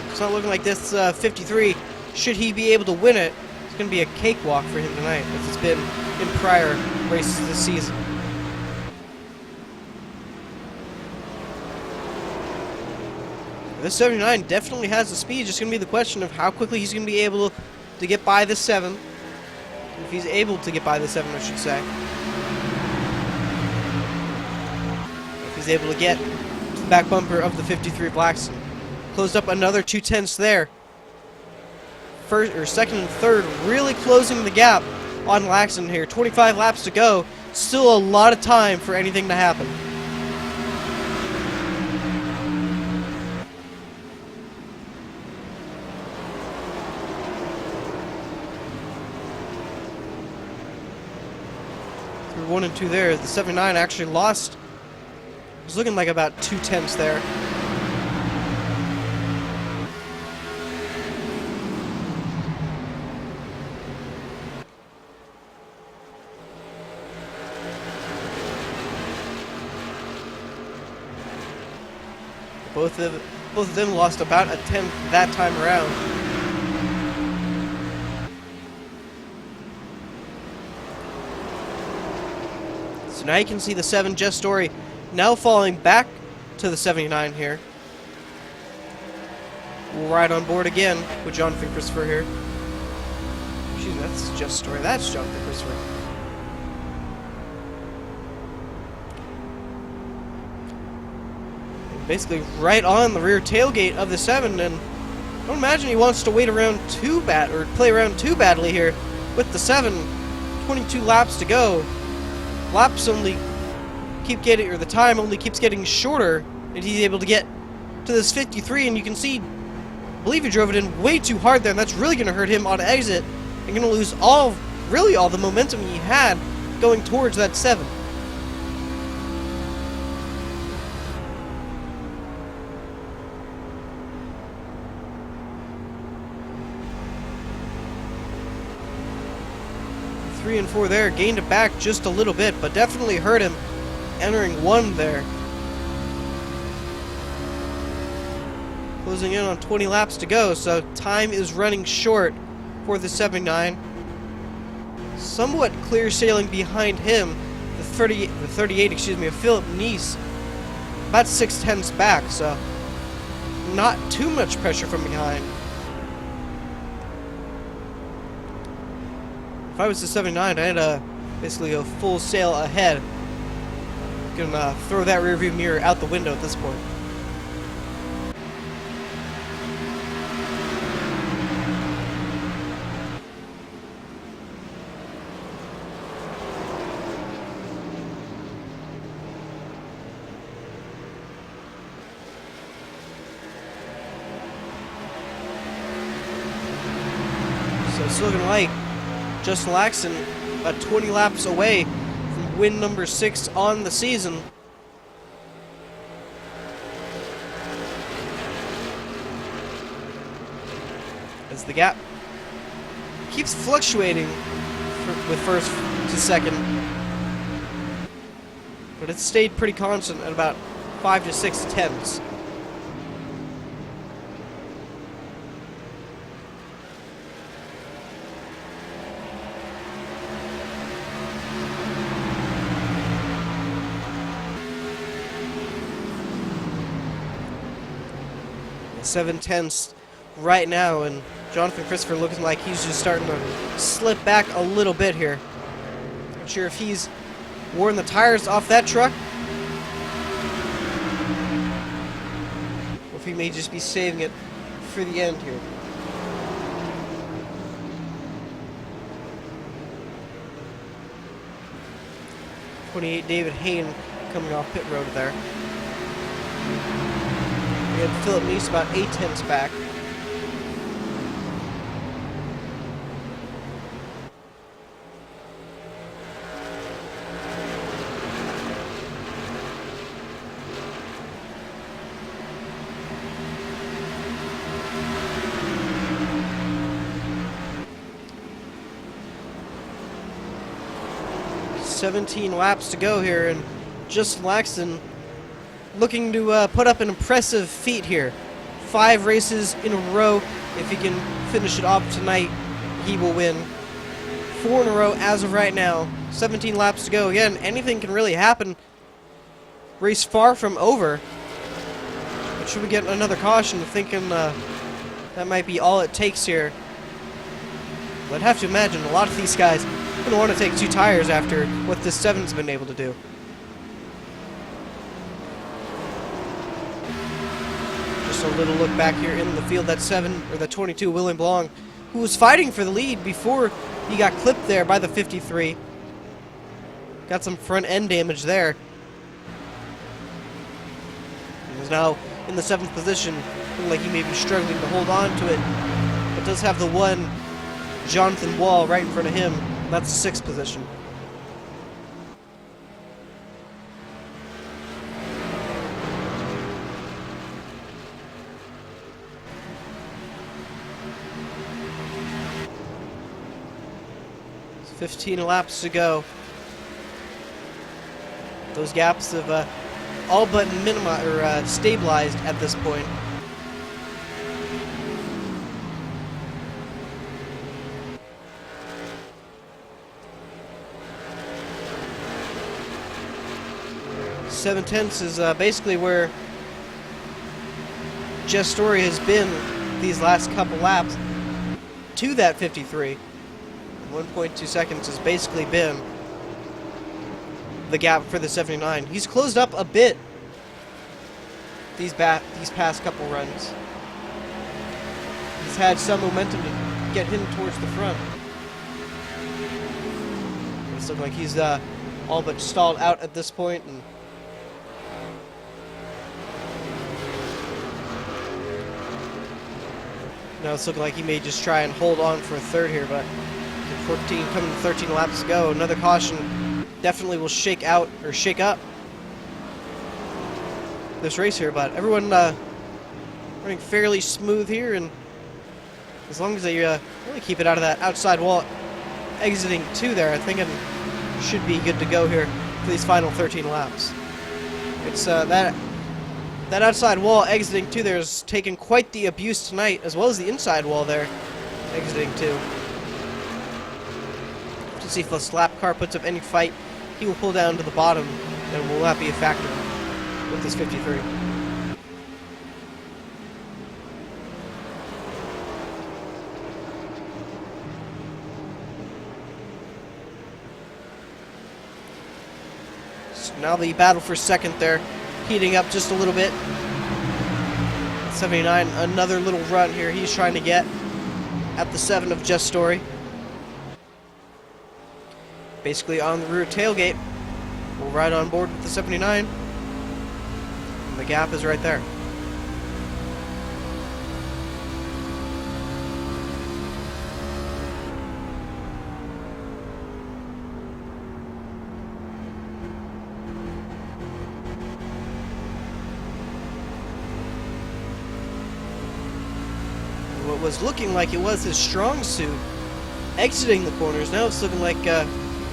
It's not looking like this 53, should he be able to win it, it's going to be a cakewalk for him tonight, as it's been in prior races this season. This 79 definitely has the speed, just going to be the question of how quickly he's going to be able to get by the 7. If he's able to get by the 7, I should say. If he's able to get to the back bumper of the 53 Blackson. Closed up another 2/10 there. Second and third really closing the gap on Laxton here. 25 laps to go. Still a lot of time for anything to happen. Through 1 and 2 there. The 79 actually lost. It was looking like about 2/10 there. Both of them lost about a 10th that time around. So now you can see the 7 Jess Story now falling back to the 79 here. We'll ride on board again with Jonathan Christopher here. Excuse me, that's Jess Story. That's Jonathan Christopher. Basically right on the rear tailgate of the 7, and I don't imagine he wants to wait around play around too badly here with the 7. 22 laps to go. Laps only keep getting, or the time only keeps getting shorter, and he's able to get to this 53, and you can see, I believe he drove it in way too hard there, and that's really going to hurt him on exit, and going to lose really all the momentum he had going towards that 7. Three and 4 there, gained it back just a little bit, but definitely hurt him entering 1 there. Closing in on 20 laps to go, so time is running short for the 79. Somewhat clear sailing behind him, the 38, excuse me, of Philip Neese, about 6/10 back, so not too much pressure from behind. If I was the 79, I'd basically go full sail ahead. Gonna throw that rearview mirror out the window at this point. So it's looking like Justin Laxton about 20 laps away from win number 6 on the season. As the gap keeps fluctuating with first to second. but it's stayed pretty constant at about 5 to 6 tenths. Seven tenths right now, and Jonathan Christopher looking like he's just starting to slip back a little bit here. Not sure if he's worn the tires off that truck, or if he may just be saving it for the end here. '28 David Hayne coming off pit road there. We had Philip Neese about 8 tenths back. "17 laps to go here, and Justin Laxton looking to put up an impressive feat here. 5 races in a row. If he can finish it off tonight, he will win. 4 in a row as of right now. 17 laps to go. Again, anything can really happen. Race far from over. But should we get another caution? Thinking that might be all it takes here. But I'd have to imagine a lot of these guys are going to want to take 2 tires after what this 7's been able to do. A little look back here in the field. That 7 or the 22 William Blanc, who was fighting for the lead before he got clipped there by the 53. Got some front end damage there. He was now in the 7th position, looking like he may be struggling to hold on to it, but does have the one Jonathan Wall right in front of him. That's the 6th position. It's 15 laps to go. Those gaps have all but stabilized at this point. Seven tenths is basically where Jess Story has been these last couple laps to that 53. 1.2 seconds has basically been the gap for the 79. He's closed up a bit these past couple runs. He's had some momentum to get him towards the front. It's looking like he's all but stalled out at this point, and now it's looking like he may just try and hold on for a third here, but 14 coming to 13 laps to go. Another caution definitely will shake out or shake up this race here, but everyone running fairly smooth here, and as long as they really keep it out of that outside wall exiting 2 there, I think it should be good to go here for these final 13 laps. It's that outside wall exiting 2 there has taken quite the abuse tonight, as well as the inside wall there exiting 2. To see if the slap car puts up any fight, he will pull down to the bottom and will not be a factor with this 53. So now the battle for second there, heating up just a little bit. 79, another little run here he's trying to get at the 7 of Jess Story. Basically on the rear tailgate. We'll ride on board with the 79. And the gap is right there. What was looking like it was his strong suit exiting the corners, now it's looking like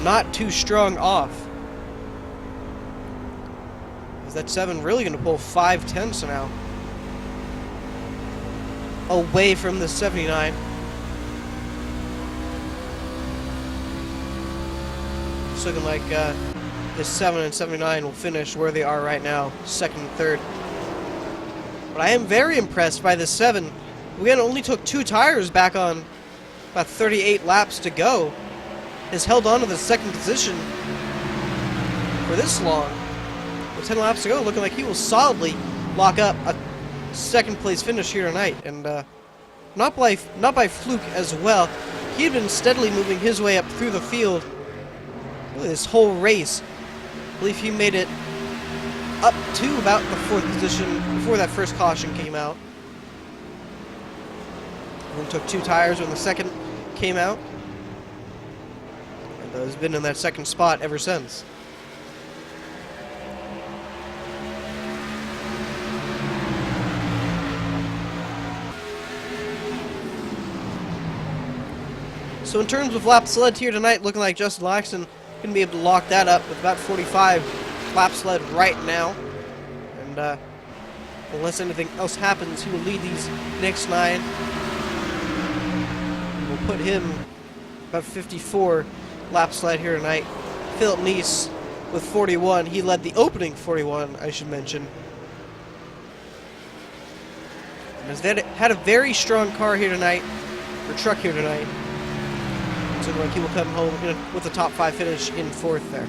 not too strong off. Is that 7 really going to pull 5/10 now? Away from the 79. It's looking like the 7 and 79 will finish where they are right now, second and third. But I am very impressed by the 7. Again, it only took 2 tires back on about 38 laps to go. Has held on to the second position for this long. With 10 laps to go, looking like he will solidly lock up a second place finish here tonight. And not by fluke as well. He had been steadily moving his way up through the field really this whole race. I believe he made it up to about the 4th position before that first caution came out. Only took 2 tires when the second came out. And has been in that second spot ever since. So in terms of laps led here tonight, looking like Justin Laxton going to be able to lock that up with about 45 laps led right now. And unless anything else happens, he will lead these next 9. We'll put him about 54 laps led here tonight. Philip Neese with 41. He led the opening 41, I should mention. And has had a very strong car here tonight, or truck here tonight. So like he will come home with a top 5 finish in 4th there.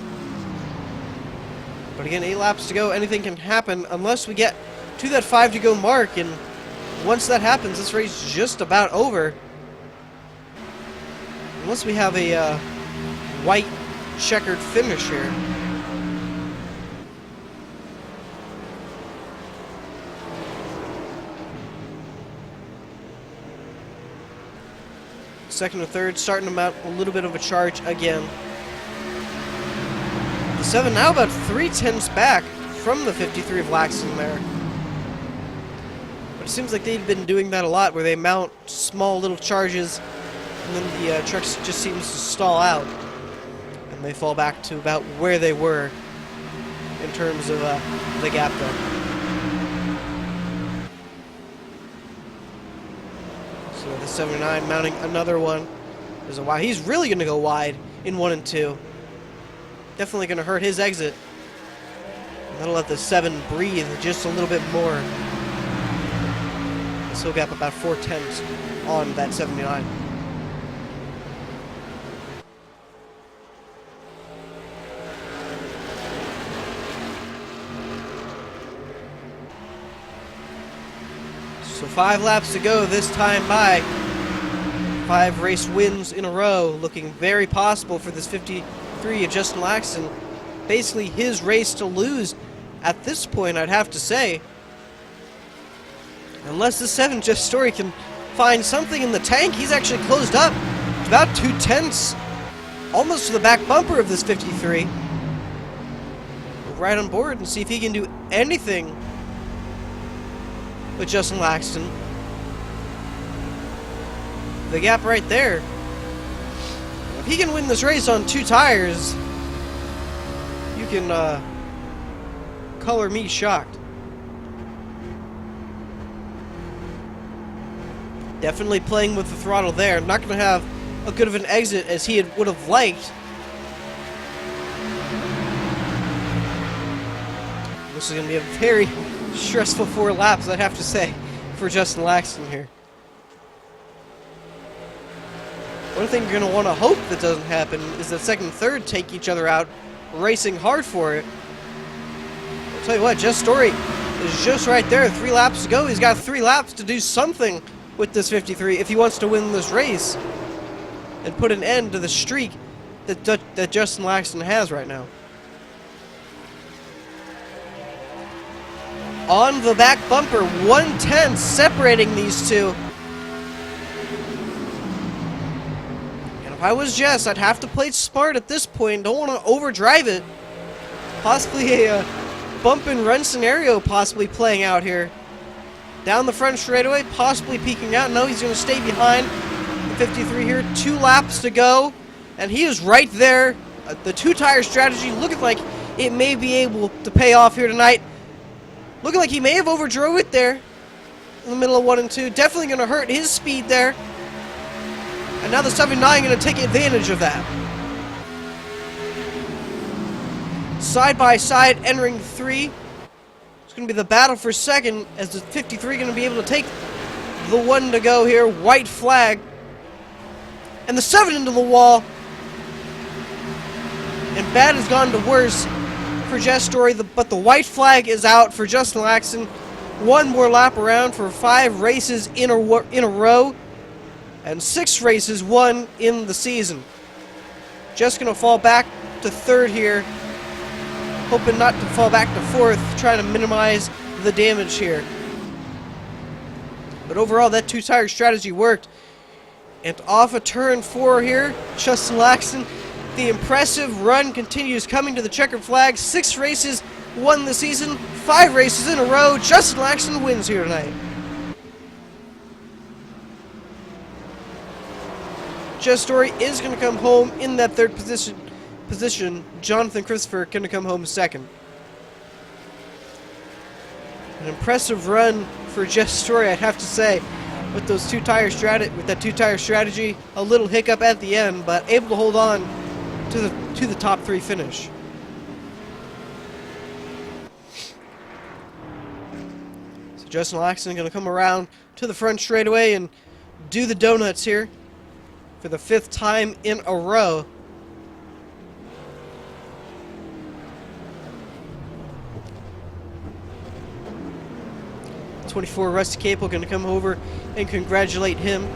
But again, 8 laps to go. Anything can happen unless we get to that 5 to go mark. And once that happens, this race is just about over. Unless we have a white checkered finish here. Second and third, starting them out a little bit of a charge again. The 7 now about 3/10 back from the 53 of Laxton there. But it seems like they've been doing that a lot, where they mount small little charges, and then the trucks just seems to stall out, and they fall back to about where they were in terms of the gap there. So the 79 mounting another one. There's a wide. He's really going to go wide in 1 and 2. Definitely going to hurt his exit. And that'll let the 7 breathe just a little bit more. He'll gap about 4/10 on that 79. So 5 laps to go this time by. 5 race wins in a row, looking very possible for this 53 of Justin Laxton. Basically his race to lose at this point, I'd have to say. Unless the 7 Jeff Story can find something in the tank. He's actually closed up to about 2/10, almost to the back bumper of this 53. We'll ride on board and see if he can do anything with Justin Laxton. The gap right there. If he can win this race on 2 tires, you can color me shocked. Definitely playing with the throttle there. Not going to have a good of an exit as he would have liked. This is going to be a very stressful 4 laps, I'd have to say, for Justin Laxton here. One thing you're going to want to hope that doesn't happen is that second and third take each other out, racing hard for it. I'll tell you what, Jeff Story is just right there. 3 laps to go. He's got 3 laps to do something with this 53 if he wants to win this race and put an end to the streak that Justin Laxton has right now. On the back bumper, 1/10 separating these two. And if I was Jess, I'd have to play smart at this point. Don't want to overdrive it. Possibly a bump and run scenario possibly playing out here. Down the front straightaway, possibly peeking out. No, he's going to stay behind the 53 here. 2 laps to go, and he is right there. The 2-tire strategy looking like it may be able to pay off here tonight. Looking like he may have overdrove it there in the middle of 1 and 2. Definitely going to hurt his speed there. And now the 79 going to take advantage of that. Side by side entering 3. It's going to be the battle for second as the 53 going to be able to take the 1 to go here. White flag. And the 7 into the wall. And bad has gone to worse for Jess Story, but the white flag is out for Justin Laxton. 1 more lap around for 5 races in a row. And 6 races won in the season. Just going to fall back to 3rd here. Hoping not to fall back to 4th, trying to minimize the damage here. But overall, that 2-tire strategy worked. And off of turn 4 here, Justin Laxton. The impressive run continues, coming to the checkered flag. 6 races won the season, 5 races in a row. Justin Laxton wins here tonight. Jess Story is going to come home in that 3rd position. Jonathan Christopher going to come home 2nd. An impressive run for Jess Story, I'd have to say, with those that 2-tire strategy. A little hiccup at the end, but able to hold on to the top 3 finish. So Justin Laxton going to come around to the front straightaway and do the donuts here for the 5th time in a row. .24 Rusty Capel going to come over and congratulate him.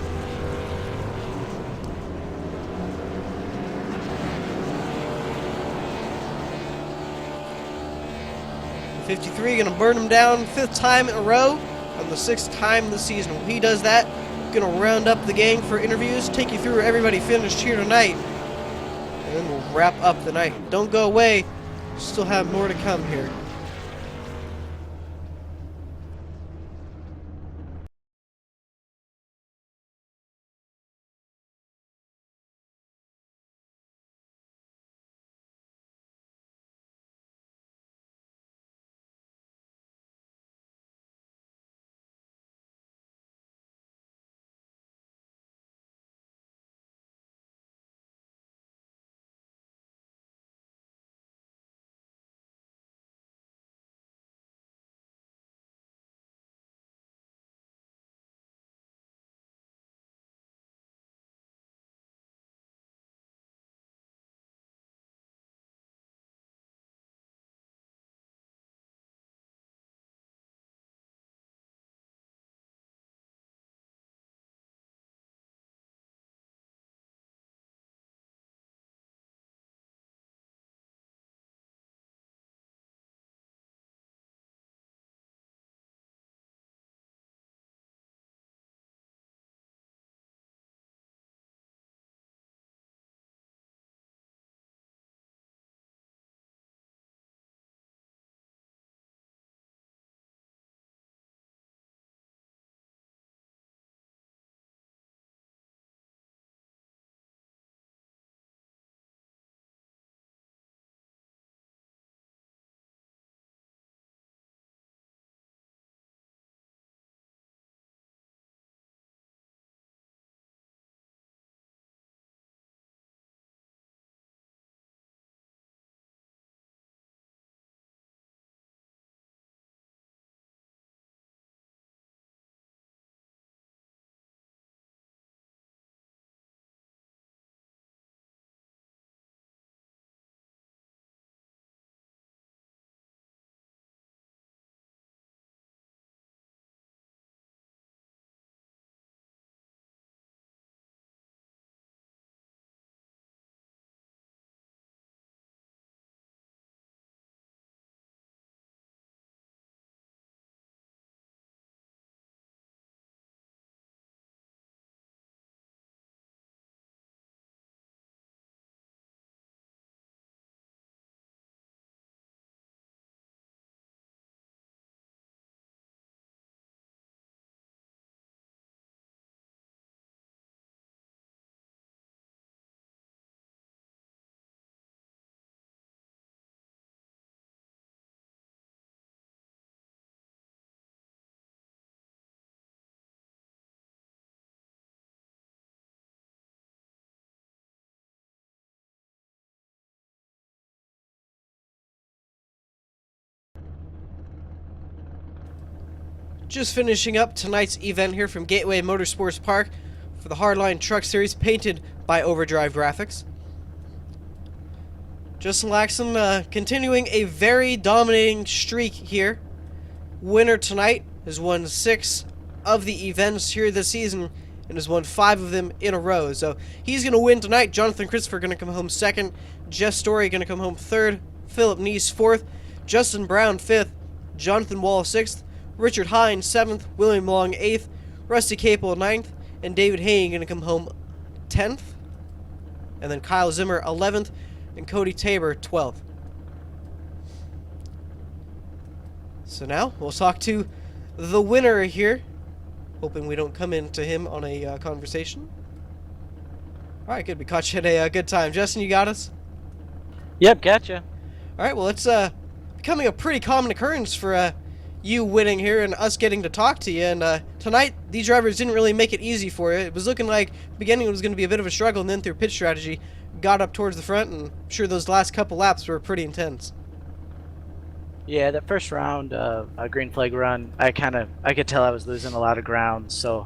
.53 going to burn him down 5th time in a row on the 6th time this season. When he does that, going to round up the gang for interviews, take you through where everybody finished here tonight, and then we'll wrap up the night. Don't go away, still have more to come here. Just finishing up tonight's event here from Gateway Motorsports Park for the Hardline Truck Series, painted by Overdrive Graphics. Justin Laxon continuing a very dominating streak here. Winner tonight has won 6 of the events here this season and has won 5 of them in a row. So he's going to win tonight. Jonathan Christopher going to come home 2nd. Jess Story going to come home 3rd. Philip Neese 4th. Justin Brown 5th. Jonathan Wall 6th. Richard Hines 7th. William Long 8th. Rusty Capel 9th. And David Haying going to come home 10th. And then Kyle Zimmer 11th. And Cody Tabor 12th. So now we'll talk to the winner here. Hoping we don't come into him on a conversation. Alright, good. We caught you at a good time. Justin, you got us? Yep, gotcha. Alright, well, it's becoming a pretty common occurrence for you winning here and us getting to talk to you. And tonight, these drivers didn't really make it easy for you. It was looking like the beginning was going to be a bit of a struggle, and then through pit strategy, got up towards the front, and I'm sure those last couple laps were pretty intense. Yeah, that first round, a green flag run, I could tell I was losing a lot of ground. So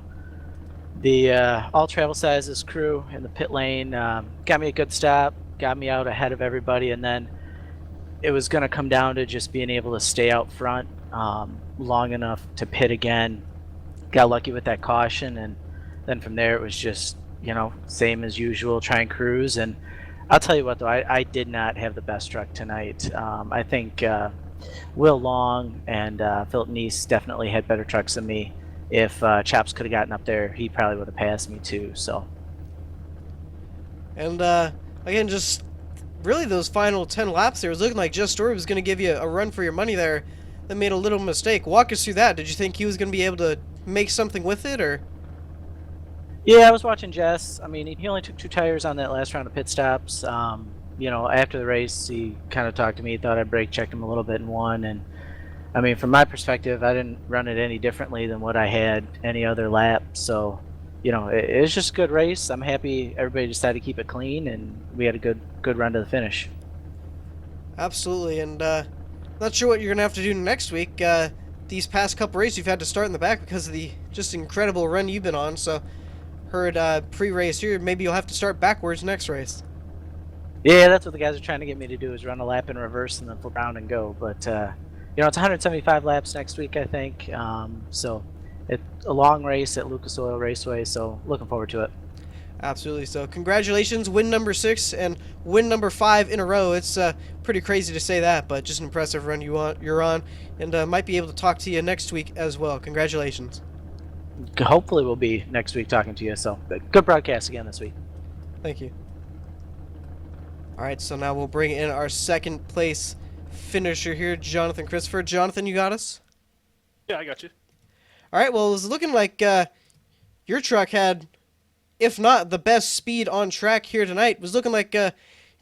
the all travel sizes crew in the pit lane got me a good stop, got me out ahead of everybody, and then it was going to come down to just being able to stay out front long enough to pit again. Got lucky with that caution, and then from there it was just, same as usual, try and cruise. And I'll tell you what, though, I did not have the best truck tonight. I think Will Long and Philip Neese definitely had better trucks than me. If Chops could have gotten up there, he probably would have passed me too. So, and again, just really those final 10 laps there, it was looking like Just Story was going to give you a run for your money there. That made a little mistake. Walk us through that. Did you think he was going to be able to make something with it, or? Yeah, I was watching Jess. I mean, he only took 2 tires on that last round of pit stops. After the race, he kind of talked to me, thought I brake checked him a little bit and won. And I mean, from my perspective, I didn't run it any differently than what I had any other lap. So, it was just a good race. I'm happy everybody decided to keep it clean, and we had a good run to the finish. Absolutely, and not sure what you're gonna have to do next week. These past couple races, you've had to start in the back because of the just incredible run you've been on. So, heard pre-race here, maybe you'll have to start backwards next race. Yeah, that's what the guys are trying to get me to do, is run a lap in reverse and then flip around and go. But, it's 175 laps next week, I think. So it's a long race at Lucas Oil Raceway, so looking forward to it. Absolutely. So congratulations, win number 6 and win number 5 in a row. It's pretty crazy to say that, but just an impressive run you're on, and might be able to talk to you next week as well. Congratulations. Hopefully we'll be next week talking to you. So good broadcast again this week. Thank you. All right, so now we'll bring in our second place finisher here, Jonathan Christopher. Jonathan, you got us? Yeah, I got you. All right, well, it was looking like your truck had, if not the best speed on track here tonight. It was looking like you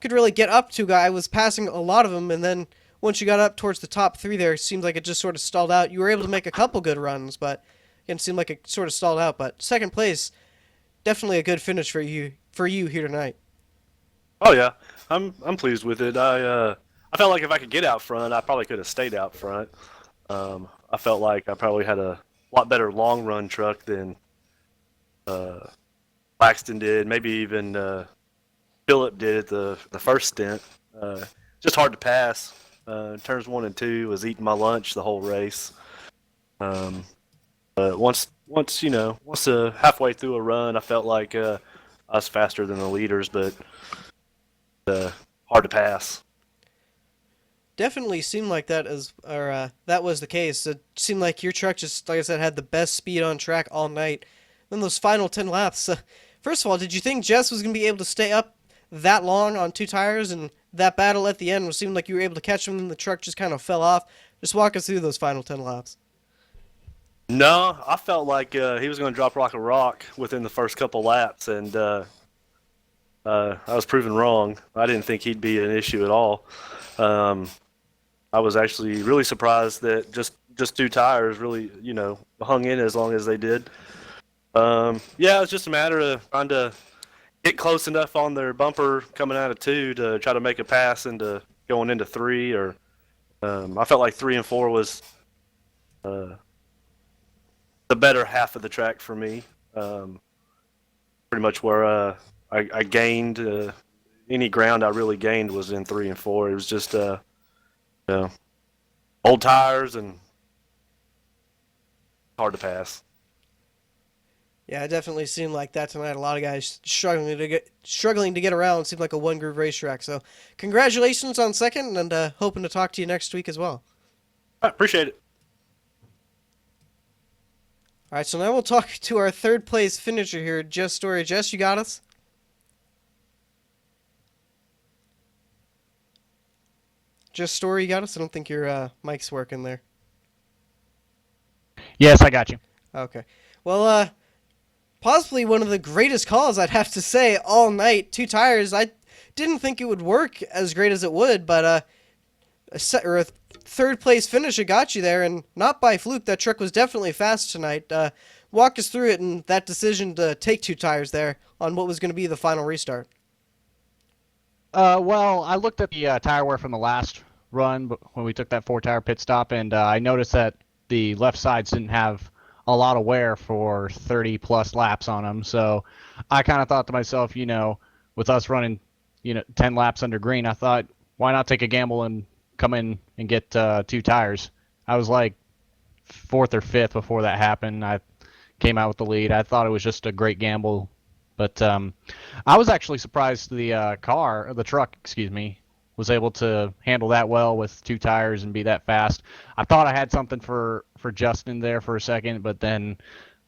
could really get up to guy. Was passing a lot of them, and then once you got up towards the top 3 there, it seemed like it just sort of stalled out. You were able to make a couple good runs, but again, it seemed like it sort of stalled out. But second place, definitely a good finish for you here tonight. Oh yeah, I'm pleased with it. I felt like if I could get out front, I probably could have stayed out front. I felt like I probably had a lot better long run truck than Laxton did. Maybe even Philip did at the first stint. Just hard to pass. Turns 1 and 2 was eating my lunch the whole race. But once halfway through a run, I felt like I was faster than the leaders, but hard to pass. Definitely seemed like that that was the case. It seemed like your truck just, like I said, had the best speed on track all night. Then those final 10 laps. First of all, did you think Jess was going to be able to stay up that long on 2 tires, and that battle at the end seemed like you were able to catch him and the truck just kind of fell off? Just walk us through those final 10 laps. No, I felt like he was going to drop rock within the first couple laps, and I was proven wrong. I didn't think he'd be an issue at all. I was actually really surprised that just 2 tires really, hung in as long as they did. Yeah, it was just a matter of trying to get close enough on their bumper coming out of 2 to try to make a pass into going into 3. Or I felt like 3 and 4 was the better half of the track for me. Pretty much where I gained any ground I really gained was in 3 and 4. It was just you know, old tires and hard to pass. Yeah, it definitely seemed like that tonight. A lot of guys struggling to get around. Seemed like a one groove racetrack. So, congratulations on second, and hoping to talk to you next week as well. I appreciate it. All right, so now we'll talk to our third place finisher here, Jess Story. Jess, you got us? Jess Story, you got us? I don't think your mic's working there. Yes, I got you. Okay. Well, possibly one of the greatest calls, I'd have to say, all night. 2 tires. I didn't think it would work as great as it would, but a third place finish, it got you there, and not by fluke. That truck was definitely fast tonight. Walk us through it and that decision to take 2 tires there on what was going to be the final restart. Well, I looked at the tire wear from the last run when we took that 4-tire pit stop, and I noticed that the left sides didn't have a lot of wear for 30-plus laps on them. So I kind of thought to myself, with us running, 10 laps under green, I thought, why not take a gamble and come in and get 2 tires? I was like 4th or 5th before that happened. I came out with the lead. I thought it was just a great gamble. But I was actually surprised the truck, was able to handle that well with 2 tires and be that fast. I thought I had something for Justin there for a second, but then,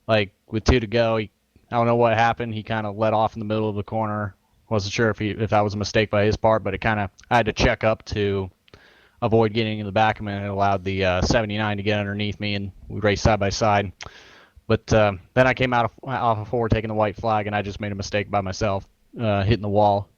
like, with 2 to go, I don't know what happened. He kind of let off in the middle of the corner. Wasn't sure if that was a mistake by his part, but I had to check up to avoid getting in the back of him, and it allowed the 79 to get underneath me, and we raced side by side. But then I came off of 4 taking the white flag, and I just made a mistake by myself, hitting the wall.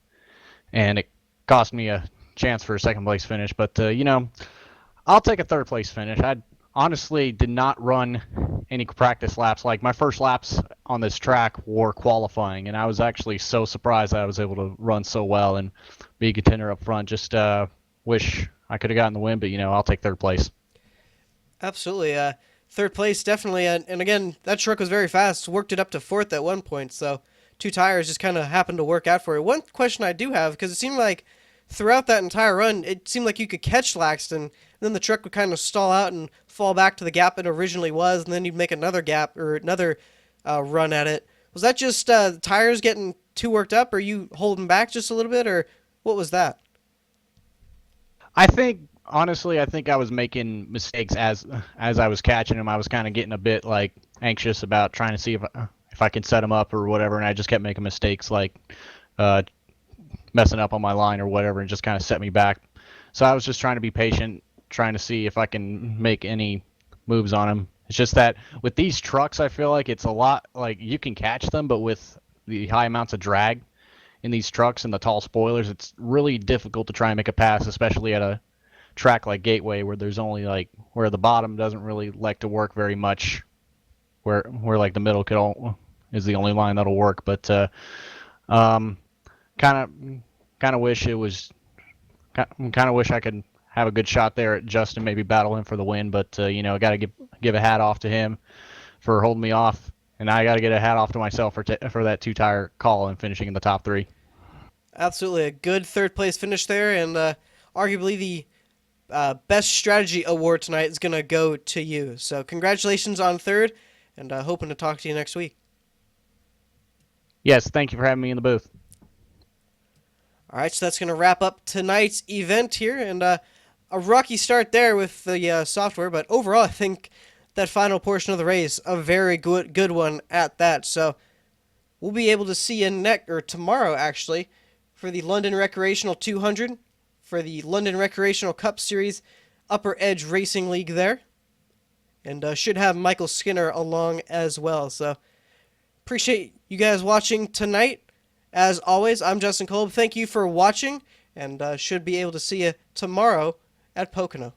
And it cost me a chance for a second place finish. But, I'll take a third place finish. I honestly did not run any practice laps. Like, my first laps on this track were qualifying, and I was actually so surprised that I was able to run so well and be a contender up front. Just wish I could have gotten the win, but, I'll take third place. Absolutely. Third place, definitely. And again, that truck was very fast. Worked it up to 4th at one point. So 2 tires just kind of happened to work out for you. One question I do have, because it seemed like throughout that entire run, it seemed like you could catch Laxton, and then the truck would kind of stall out and fall back to the gap it originally was, and then you'd make another gap or another run at it. Was that just tires getting too worked up, or you holding back just a little bit, or what was that? Honestly, I think I was making mistakes as I was catching him. I was kind of getting a bit like anxious about trying to see if I can set him up or whatever, and I just kept making mistakes like messing up on my line or whatever, and just kind of set me back. So I was just trying to be patient, trying to see if I can make any moves on him. It's just that with these trucks, I feel like it's a lot like you can catch them, but with the high amounts of drag in these trucks and the tall spoilers, it's really difficult to try and make a pass, especially at a track like Gateway where there's only where the bottom doesn't really like to work very much, where like the middle is the only line that'll work. But kind of wish it was kind of wish I could have a good shot there at Justin, maybe battle him for the win. But I got to give a hat off to him for holding me off, and I got to get a hat off to myself for that 2-tire call and finishing in the top 3. Absolutely, a good third place finish there, and arguably the best strategy award tonight is going to go to you. So congratulations on third, and hoping to talk to you next week. Yes, thank you for having me in the booth. All right, so that's going to wrap up tonight's event here, and a rocky start there with the software, but overall I think that final portion of the race, a very good one at that. So we'll be able to see you tomorrow, actually, for the London Recreational 200, for the London Recreational Cup Series Upper Edge Racing League there. And should have Michael Skinner along as well. So appreciate you guys watching tonight. As always, I'm Justin Kolb. Thank you for watching, and should be able to see you tomorrow at Pocono.